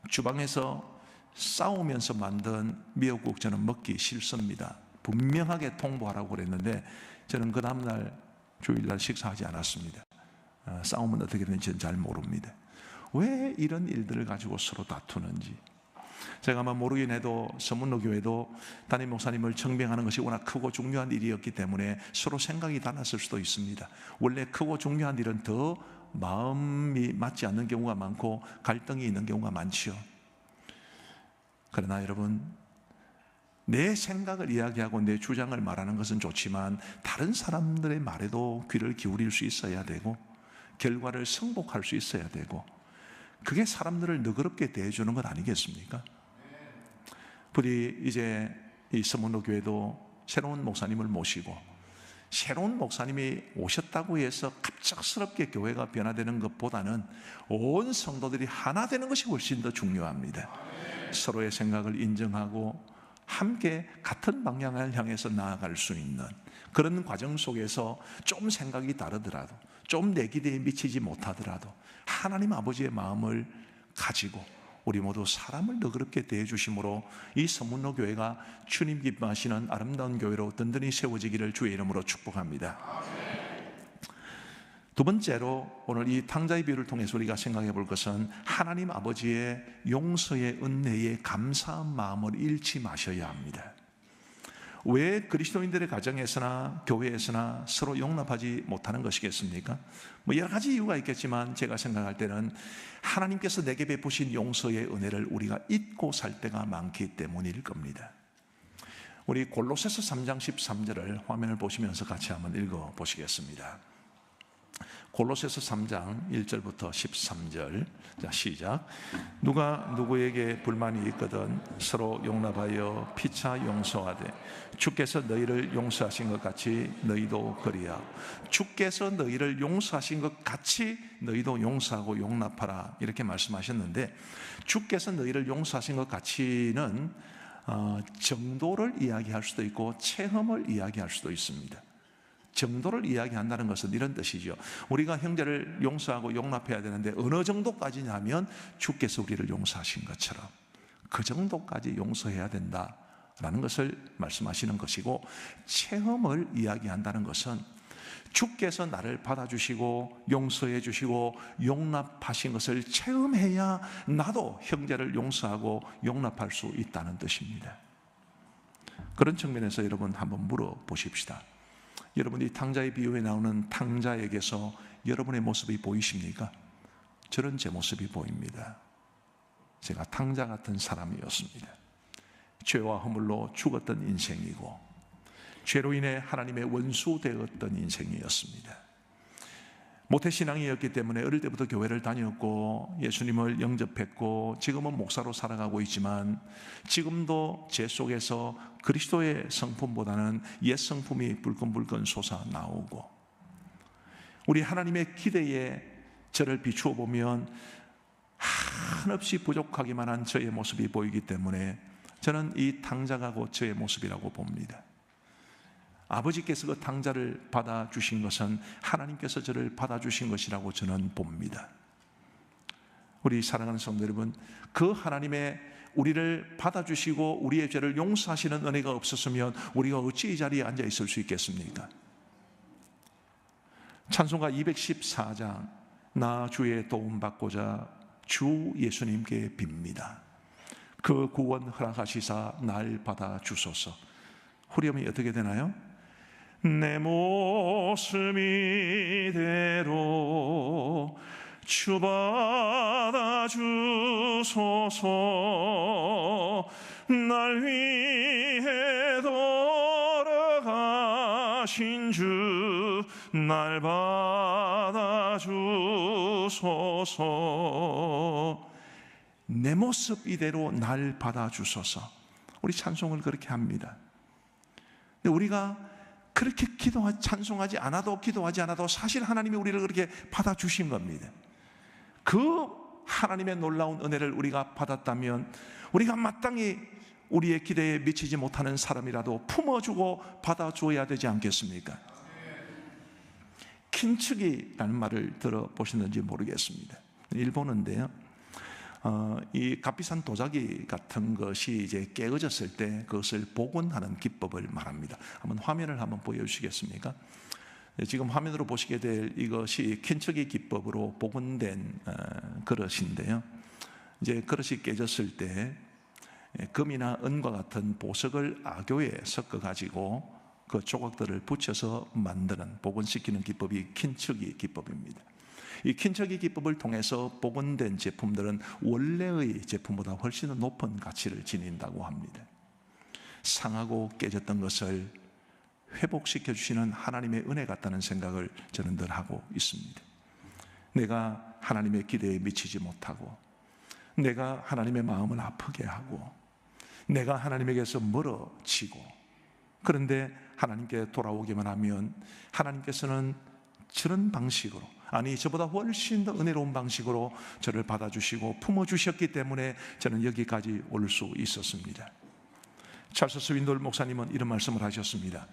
주방에서 싸우면서 만든 미역국 저는 먹기 싫습니다. 분명하게 통보하라고 그랬는데 저는 그 다음날 주일날 식사하지 않았습니다. 싸움은 어떻게 되는지 저는 잘 모릅니다. 왜 이런 일들을 가지고 서로 다투는지. 제가 아마 모르긴 해도 서문로 교회도 담임 목사님을 청빙하는 것이 워낙 크고 중요한 일이었기 때문에 서로 생각이 달랐을 수도 있습니다. 원래 크고 중요한 일은 더 마음이 맞지 않는 경우가 많고 갈등이 있는 경우가 많지요. 그러나 여러분, 내 생각을 이야기하고 내 주장을 말하는 것은 좋지만 다른 사람들의 말에도 귀를 기울일 수 있어야 되고 결과를 승복할 수 있어야 되고 그게 사람들을 너그럽게 대해주는 것 아니겠습니까? 부디 이제 이 서문로 교회도 새로운 목사님을 모시고 새로운 목사님이 오셨다고 해서 갑작스럽게 교회가 변화되는 것보다는 온 성도들이 하나 되는 것이 훨씬 더 중요합니다. 서로의 생각을 인정하고 함께 같은 방향을 향해서 나아갈 수 있는 그런 과정 속에서 좀 생각이 다르더라도 좀 내 기대에 미치지 못하더라도 하나님 아버지의 마음을 가지고 우리 모두 사람을 너그럽게 대해 주심으로 이 서문로 교회가 주님 기뻐하시는 아름다운 교회로 든든히 세워지기를 주의 이름으로 축복합니다. 두 번째로 오늘 이 탕자의 비유를 통해서 우리가 생각해 볼 것은 하나님 아버지의 용서의 은혜에 감사한 마음을 잃지 마셔야 합니다. 왜 그리스도인들의 가정에서나 교회에서나 서로 용납하지 못하는 것이겠습니까? 여러 가지 이유가 있겠지만 제가 생각할 때는 하나님께서 내게 베푸신 용서의 은혜를 우리가 잊고 살 때가 많기 때문일 겁니다. 우리 골로새서 3장 13절을 화면을 보시면서 같이 한번 읽어 보시겠습니다. 골로새서 3장 1절부터 13절. 자, 시작. 누가 누구에게 불만이 있거든 서로 용납하여 피차 용서하되 주께서 너희를 용서하신 것 같이 너희도 그리하고 주께서 너희를 용서하신 것 같이 너희도 용서하고 용납하라, 이렇게 말씀하셨는데 주께서 너희를 용서하신 것 같이는 정도를 이야기할 수도 있고 체험을 이야기할 수도 있습니다. 정도를 이야기한다는 것은 이런 뜻이죠. 우리가 형제를 용서하고 용납해야 되는데 어느 정도까지냐면 주께서 우리를 용서하신 것처럼 그 정도까지 용서해야 된다라는 것을 말씀하시는 것이고, 체험을 이야기한다는 것은 주께서 나를 받아주시고 용서해 주시고 용납하신 것을 체험해야 나도 형제를 용서하고 용납할 수 있다는 뜻입니다. 그런 측면에서 여러분 한번 물어보십시다. 여러분이 탕자의 비유에 나오는 탕자에게서 여러분의 모습이 보이십니까? 저는 제 모습이 보입니다. 제가 탕자 같은 사람이었습니다. 죄와 허물로 죽었던 인생이고 죄로 인해 하나님의 원수 되었던 인생이었습니다. 모태신앙이었기 때문에 어릴 때부터 교회를 다녔고 예수님을 영접했고 지금은 목사로 살아가고 있지만 지금도 제 속에서 그리스도의 성품보다는 옛 성품이 불끈불끈 솟아나오고, 우리 하나님의 기대에 저를 비추어 보면 한없이 부족하기만 한 저의 모습이 보이기 때문에 저는 이 당자가 곧 저의 모습이라고 봅니다. 아버지께서 그 당자를 받아주신 것은 하나님께서 저를 받아주신 것이라고 저는 봅니다. 우리 사랑하는 성도 여러분, 그 하나님의 우리를 받아주시고 우리의 죄를 용서하시는 은혜가 없었으면 우리가 어찌 이 자리에 앉아 있을 수 있겠습니까? 찬송가 214장, 나 주의 도움 받고자 주 예수님께 빕니다. 그 구원 허락하시사 날 받아주소서. 후렴이 어떻게 되나요? 내 모습 이대로 주 받아주소서. 날 위해 돌아가신 주 날 받아주소서. 내 모습 이대로 날 받아주소서. 우리 찬송을 그렇게 합니다. 근데 우리가 그렇게 찬송하지 않아도, 기도하지 않아도 사실 하나님이 우리를 그렇게 받아주신 겁니다. 그 하나님의 놀라운 은혜를 우리가 받았다면 우리가 마땅히 우리의 기대에 미치지 못하는 사람이라도 품어주고 받아줘야 되지 않겠습니까? 킨츠기라는 말을 들어보셨는지 모르겠습니다. 일본어인데요, 이 값비싼 도자기 같은 것이 이제 깨어졌을 때 그것을 복원하는 기법을 말합니다. 한번 화면을 한번 보여주시겠습니까? 지금 화면으로 보시게 될 이것이 킨츠기 기법으로 복원된 그릇인데요, 이제 그릇이 깨졌을 때 금이나 은과 같은 보석을 악교에 섞어 가지고 그 조각들을 붙여서 만드는, 복원시키는 기법이 킨츠기 기법입니다. 이 킨츠기 기법을 통해서 복원된 제품들은 원래의 제품보다 훨씬 더 높은 가치를 지닌다고 합니다. 상하고 깨졌던 것을 회복시켜 주시는 하나님의 은혜 같다는 생각을 저는 늘 하고 있습니다. 내가 하나님의 기대에 미치지 못하고, 내가 하나님의 마음을 아프게 하고, 내가 하나님에게서 멀어지고, 그런데 하나님께 돌아오기만 하면 하나님께서는 저런 방식으로, 아니 저보다 훨씬 더 은혜로운 방식으로 저를 받아주시고 품어주셨기 때문에 저는 여기까지 올 수 있었습니다. 찰스 스윈돌 목사님은 이런 말씀을 하셨습니다.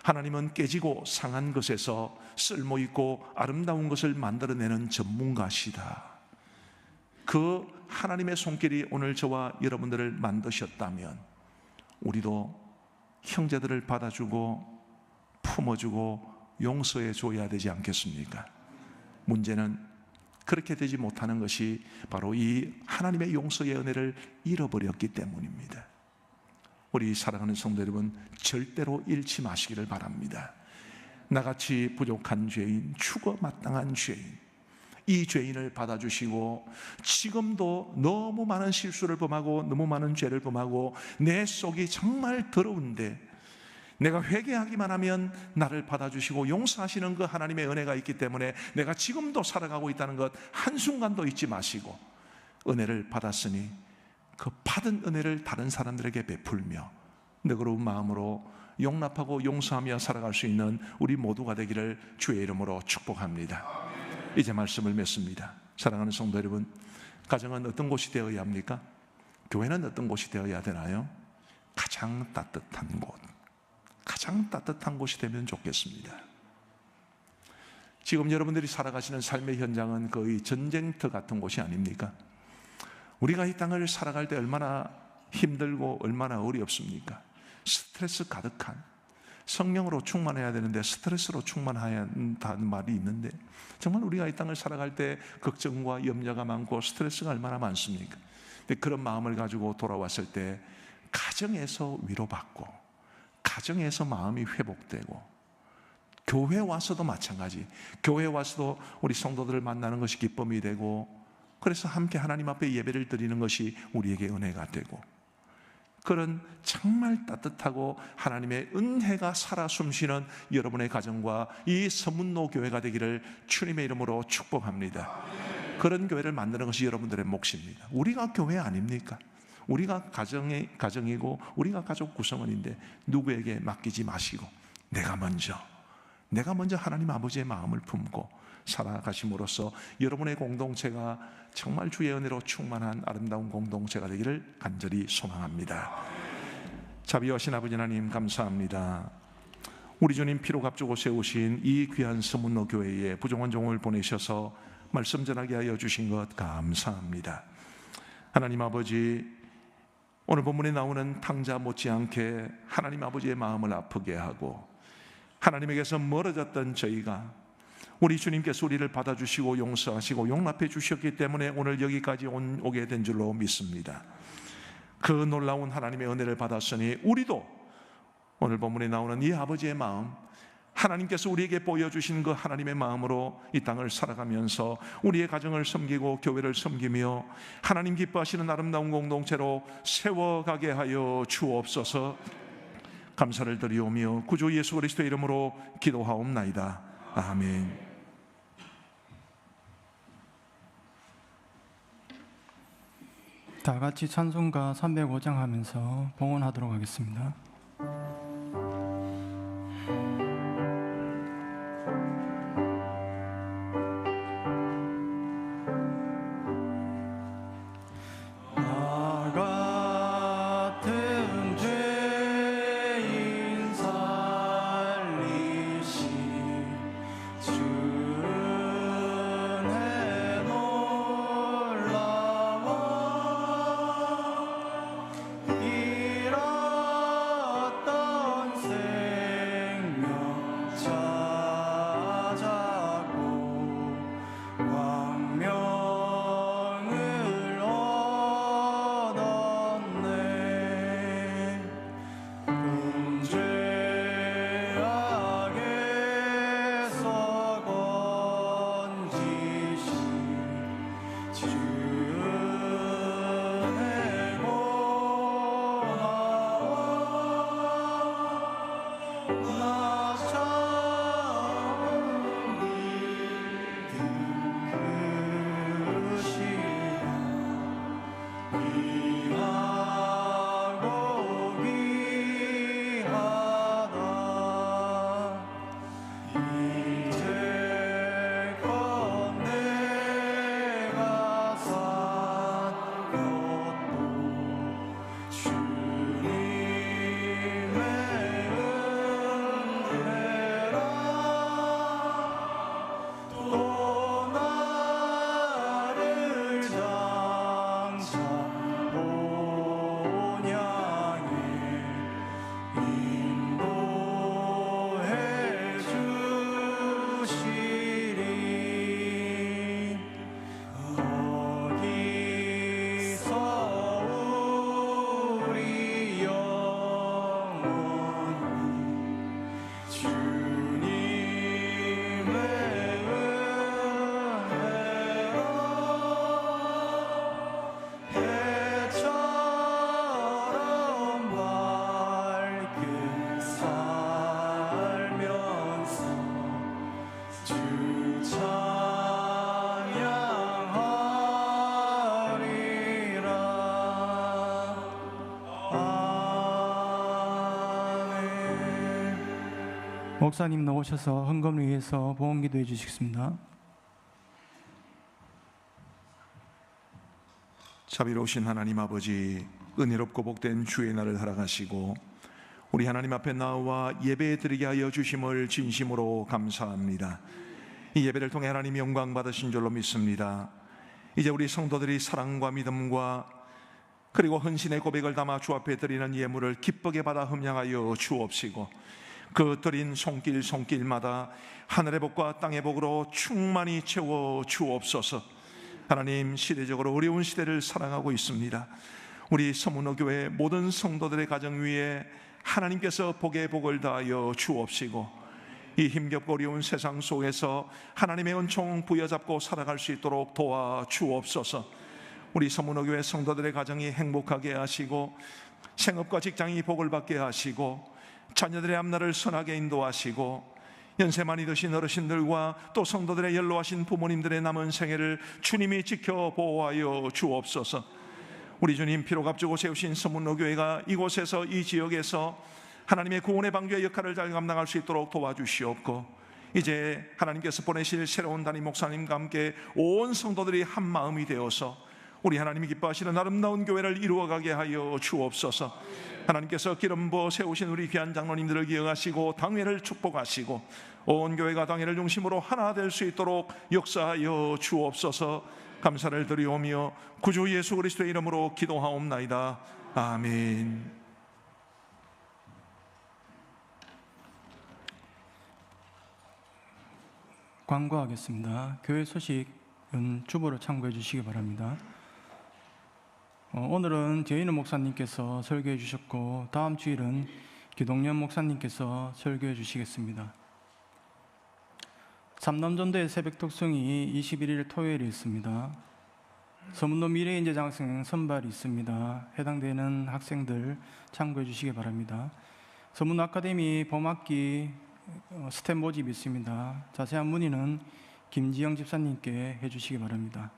하나님은 깨지고 상한 것에서 쓸모있고 아름다운 것을 만들어내는 전문가시다. 그 하나님의 손길이 오늘 저와 여러분들을 만드셨다면 우리도 형제들을 받아주고 품어주고 용서해 줘야 되지 않겠습니까? 문제는 그렇게 되지 못하는 것이 바로 이 하나님의 용서의 은혜를 잃어버렸기 때문입니다. 우리 사랑하는 성도 여러분, 절대로 잃지 마시기를 바랍니다. 나같이 부족한 죄인, 죽어 마땅한 죄인, 이 죄인을 받아주시고 지금도 너무 많은 실수를 범하고 너무 많은 죄를 범하고 내 속이 정말 더러운데 내가 회개하기만 하면 나를 받아주시고 용서하시는 그 하나님의 은혜가 있기 때문에 내가 지금도 살아가고 있다는 것 한순간도 잊지 마시고, 은혜를 받았으니 그 받은 은혜를 다른 사람들에게 베풀며 너그러운 마음으로 용납하고 용서하며 살아갈 수 있는 우리 모두가 되기를 주의 이름으로 축복합니다. 이제 말씀을 맺습니다. 사랑하는 성도 여러분, 가정은 어떤 곳이 되어야 합니까? 교회는 어떤 곳이 되어야 되나요? 가장 따뜻한 곳, 가장 따뜻한 곳이 되면 좋겠습니다. 지금 여러분들이 살아가시는 삶의 현장은 거의 전쟁터 같은 곳이 아닙니까? 우리가 이 땅을 살아갈 때 얼마나 힘들고 얼마나 어렵습니까? 스트레스 가득한, 성령으로 충만해야 되는데 스트레스로 충만해야 한다는 말이 있는데, 정말 우리가 이 땅을 살아갈 때 걱정과 염려가 많고 스트레스가 얼마나 많습니까? 근데 그런 마음을 가지고 돌아왔을 때 가정에서 위로받고, 가정에서 마음이 회복되고, 교회 와서도 마찬가지, 교회 와서도 우리 성도들을 만나는 것이 기쁨이 되고, 그래서 함께 하나님 앞에 예배를 드리는 것이 우리에게 은혜가 되고, 그런 정말 따뜻하고 하나님의 은혜가 살아 숨쉬는 여러분의 가정과 이 서문로 교회가 되기를 주님의 이름으로 축복합니다. 그런 교회를 만드는 것이 여러분들의 몫입니다. 우리가 교회 아닙니까? 우리가 가정이고 우리가 가족 구성원인데 누구에게 맡기지 마시고 내가 먼저 하나님 아버지의 마음을 품고 살아가심으로써 여러분의 공동체가 정말 주의 은혜로 충만한 아름다운 공동체가 되기를 간절히 소망합니다. 자비하신 아버지 하나님 감사합니다. 우리 주님 피로 값주고 세우신 이 귀한 서문로 교회에 부정한 종을 보내셔서 말씀 전하게 하여 주신 것 감사합니다. 하나님 아버지, 오늘 본문에 나오는 탕자 못지않게 하나님 아버지의 마음을 아프게 하고 하나님에게서 멀어졌던 저희가 우리 주님께서 우리를 받아주시고 용서하시고 용납해 주셨기 때문에 오늘 여기까지 오게 된 줄로 믿습니다. 그 놀라운 하나님의 은혜를 받았으니 우리도 오늘 본문에 나오는 이 아버지의 마음, 하나님께서 우리에게 보여주신 그 하나님의 마음으로 이 땅을 살아가면서 우리의 가정을 섬기고 교회를 섬기며 하나님 기뻐하시는 아름다운 공동체로 세워가게 하여 주옵소서. 감사를 드리오며 구주 예수 그리스도의 이름으로 기도하옵나이다. 아멘. 다 같이 찬송가 305장 하면서 봉헌하도록 하겠습니다. 목사님 나오셔서 헌금을 위해서 봉헌 기도해 주시겠습니다. 자비로우신 하나님 아버지, 은혜롭고 복된 주의 날을 허락하시고 우리 하나님 앞에 나와 예배 드리게 하여 주심을 진심으로 감사합니다. 이 예배를 통해 하나님 영광 받으신 줄로 믿습니다. 이제 우리 성도들이 사랑과 믿음과 그리고 헌신의 고백을 담아 주 앞에 드리는 예물을 기쁘게 받아 흠양하여 주옵시고 그 드린 손길마다 하늘의 복과 땅의 복으로 충만히 채워 주옵소서. 하나님, 시대적으로 어려운 시대를 살아가고 있습니다. 우리 서문호 교회 모든 성도들의 가정 위에 하나님께서 복의 복을 다하여 주옵시고 이 힘겹고 어려운 세상 속에서 하나님의 은총 부여잡고 살아갈 수 있도록 도와 주옵소서. 우리 서문호 교회 성도들의 가정이 행복하게 하시고 생업과 직장이 복을 받게 하시고 자녀들의 앞날을 선하게 인도하시고 연세 많이 드신 어르신들과 또 성도들의 연로하신 부모님들의 남은 생애를 주님이 지켜 보호하여 주옵소서. 우리 주님 피로 값주고 세우신 서문로교회가 이곳에서 이 지역에서 하나님의 구원의 방주의 역할을 잘 감당할 수 있도록 도와주시옵고, 이제 하나님께서 보내실 새로운 담임 목사님과 함께 온 성도들이 한 마음이 되어서 우리 하나님이 기뻐하시는 아름다운 교회를 이루어가게 하여 주옵소서. 하나님께서 기름 부어 세우신 우리 귀한 장로님들을 기억하시고 당회를 축복하시고 온 교회가 당회를 중심으로 하나 될 수 있도록 역사하여 주옵소서. 감사를 드리오며 구주 예수 그리스도의 이름으로 기도하옵나이다. 아멘. 광고하겠습니다. 교회 소식은 주보로 참고해 주시기 바랍니다. 오늘은 제인우 목사님께서 설교해 주셨고, 다음 주일은 기동연 목사님께서 설교해 주시겠습니다. 삼남전도의 새벽 독송이 21일 토요일에 있습니다. 서문로 미래인재 장학생 선발이 있습니다. 해당되는 학생들 참고해 주시기 바랍니다. 서문로 아카데미 봄학기 스텝 모집이 있습니다. 자세한 문의는 김지영 집사님께 해주시기 바랍니다.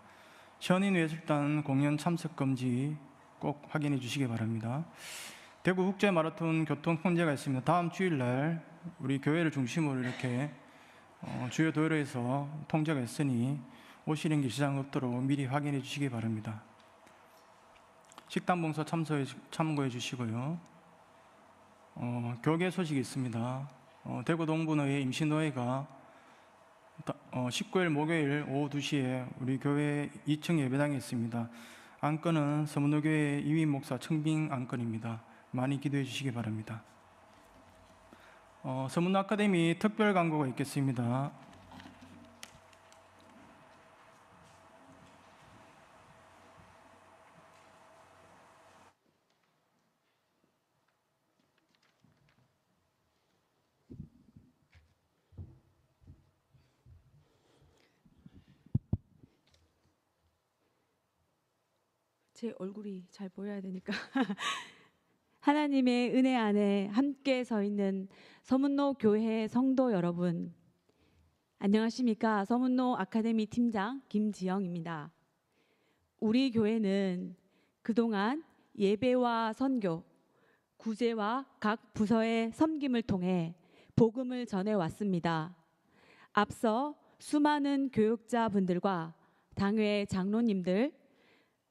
현인예술단 공연 참석 금지 꼭 확인해 주시기 바랍니다. 대구 국제 마라톤 교통 통제가 있습니다. 다음 주일날 우리 교회를 중심으로 이렇게 주요 도로에서 통제가 있으니 오시는 길 지장 없도록 미리 확인해 주시기 바랍니다. 식단 봉사 참고해 주시고요. 교계 소식이 있습니다. 대구 동분의 임시노회가 19일 목요일 오후 2시에 우리 교회 2층 예배당에 있습니다. 안건은 서문로교회 이휘인 목사 청빙 안건입니다. 많이 기도해 주시기 바랍니다. 서문로 아카데미 특별 광고가 있겠습니다. 제 얼굴이 잘 보여야 되니까 하나님의 은혜 안에 함께 서 있는 서문로 교회 성도 여러분, 안녕하십니까? 서문로 아카데미 팀장 김지영입니다. 우리 교회는 그동안 예배와 선교, 구제와 각 부서의 섬김을 통해 복음을 전해왔습니다. 앞서 수많은 교육자분들과 당회 장로님들,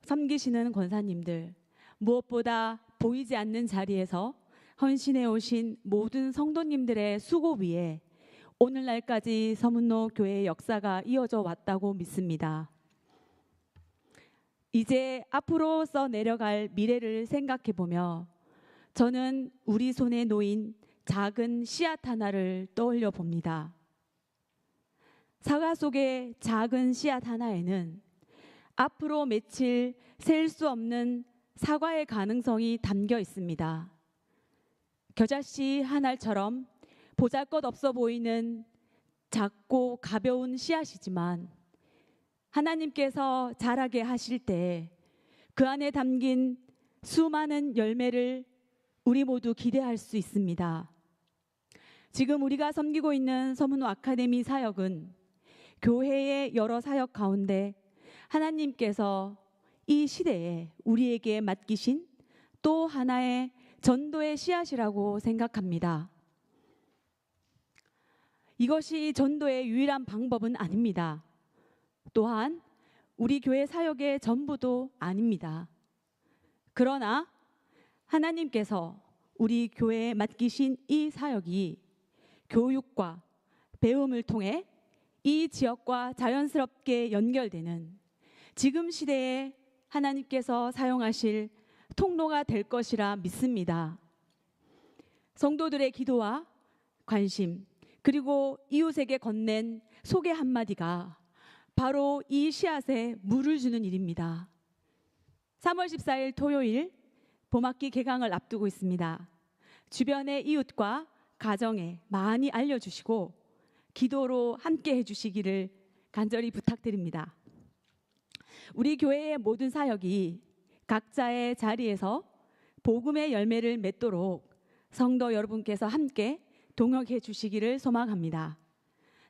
섬기시는 권사님들, 무엇보다 보이지 않는 자리에서 헌신해 오신 모든 성도님들의 수고 위에 오늘날까지 서문로 교회의 역사가 이어져 왔다고 믿습니다. 이제 앞으로 써내려갈 미래를 생각해 보며 저는 우리 손에 놓인 작은 씨앗 하나를 떠올려 봅니다. 사과 속의 작은 씨앗 하나에는 앞으로 맺힐 셀 수 없는 사과의 가능성이 담겨 있습니다. 겨자씨 한 알처럼 보잘것없어 보이는 작고 가벼운 씨앗이지만 하나님께서 자라게 하실 때 그 안에 담긴 수많은 열매를 우리 모두 기대할 수 있습니다. 지금 우리가 섬기고 있는 서문로 아카데미 사역은 교회의 여러 사역 가운데 하나님께서 이 시대에 우리에게 맡기신 또 하나의 전도의 씨앗이라고 생각합니다. 이것이 전도의 유일한 방법은 아닙니다. 또한 우리 교회 사역의 전부도 아닙니다. 그러나 하나님께서 우리 교회에 맡기신 이 사역이 교육과 배움을 통해 이 지역과 자연스럽게 연결되는 지금 시대에 하나님께서 사용하실 통로가 될 것이라 믿습니다. 성도들의 기도와 관심, 그리고 이웃에게 건넨 소개 한마디가 바로 이 씨앗에 물을 주는 일입니다. 3월 14일 토요일 봄학기 개강을 앞두고 있습니다. 주변의 이웃과 가정에 많이 알려주시고 기도로 함께 해주시기를 간절히 부탁드립니다. 우리 교회의 모든 사역이 각자의 자리에서 복음의 열매를 맺도록 성도 여러분께서 함께 동역해 주시기를 소망합니다.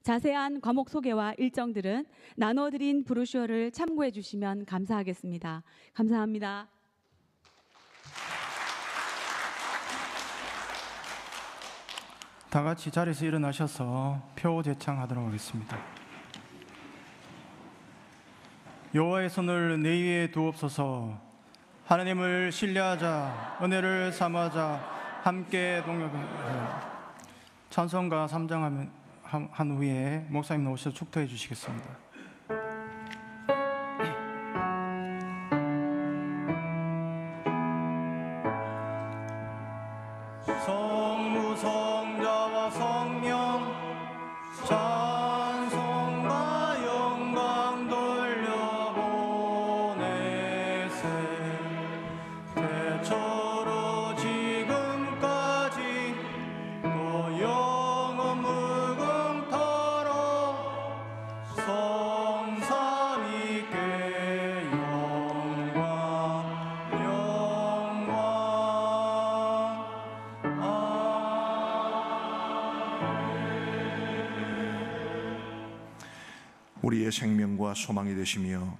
자세한 과목 소개와 일정들은 나눠드린 브로셔를 참고해 주시면 감사하겠습니다. 감사합니다. 다 같이 자리에서 일어나셔서 표 제창하도록 하겠습니다. 여호와의 손을 내 위에 두옵소서. 하나님을 신뢰하자, 은혜를 삼하자, 함께 동역하자. 찬송가 3장 한 후에 목사님 나오셔서 축도해 주시겠습니다. 성부 성자와 성령 찬송과 영광 돌려보내세. 태초로 지금까지 또 영원 무궁토록 성삼위께 영광 우리의 생명과 소망이 되시며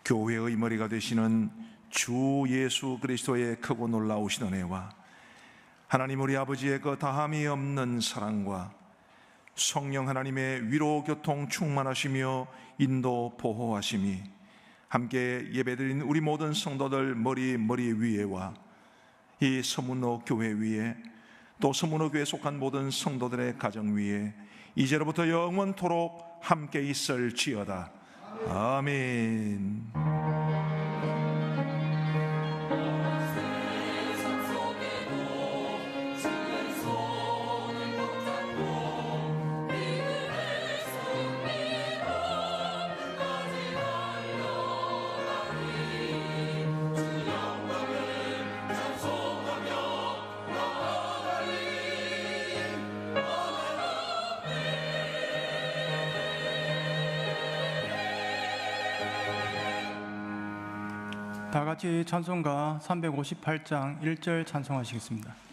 교회의 머리가 되시는 주 예수 그리스도의 크고 놀라우신 은혜와 하나님 우리 아버지의 그 다함이 없는 사랑과 성령 하나님의 위로 교통 충만하시며 인도 보호하심이 함께 예배드린 우리 모든 성도들 머리 위에와 이 서문호 교회 위에 또 서문호 교회에 속한 모든 성도들의 가정 위에 이제로부터 영원토록 함께 있을지어다. 아멘. 다 같이 찬송가 358장 1절 찬송하시겠습니다.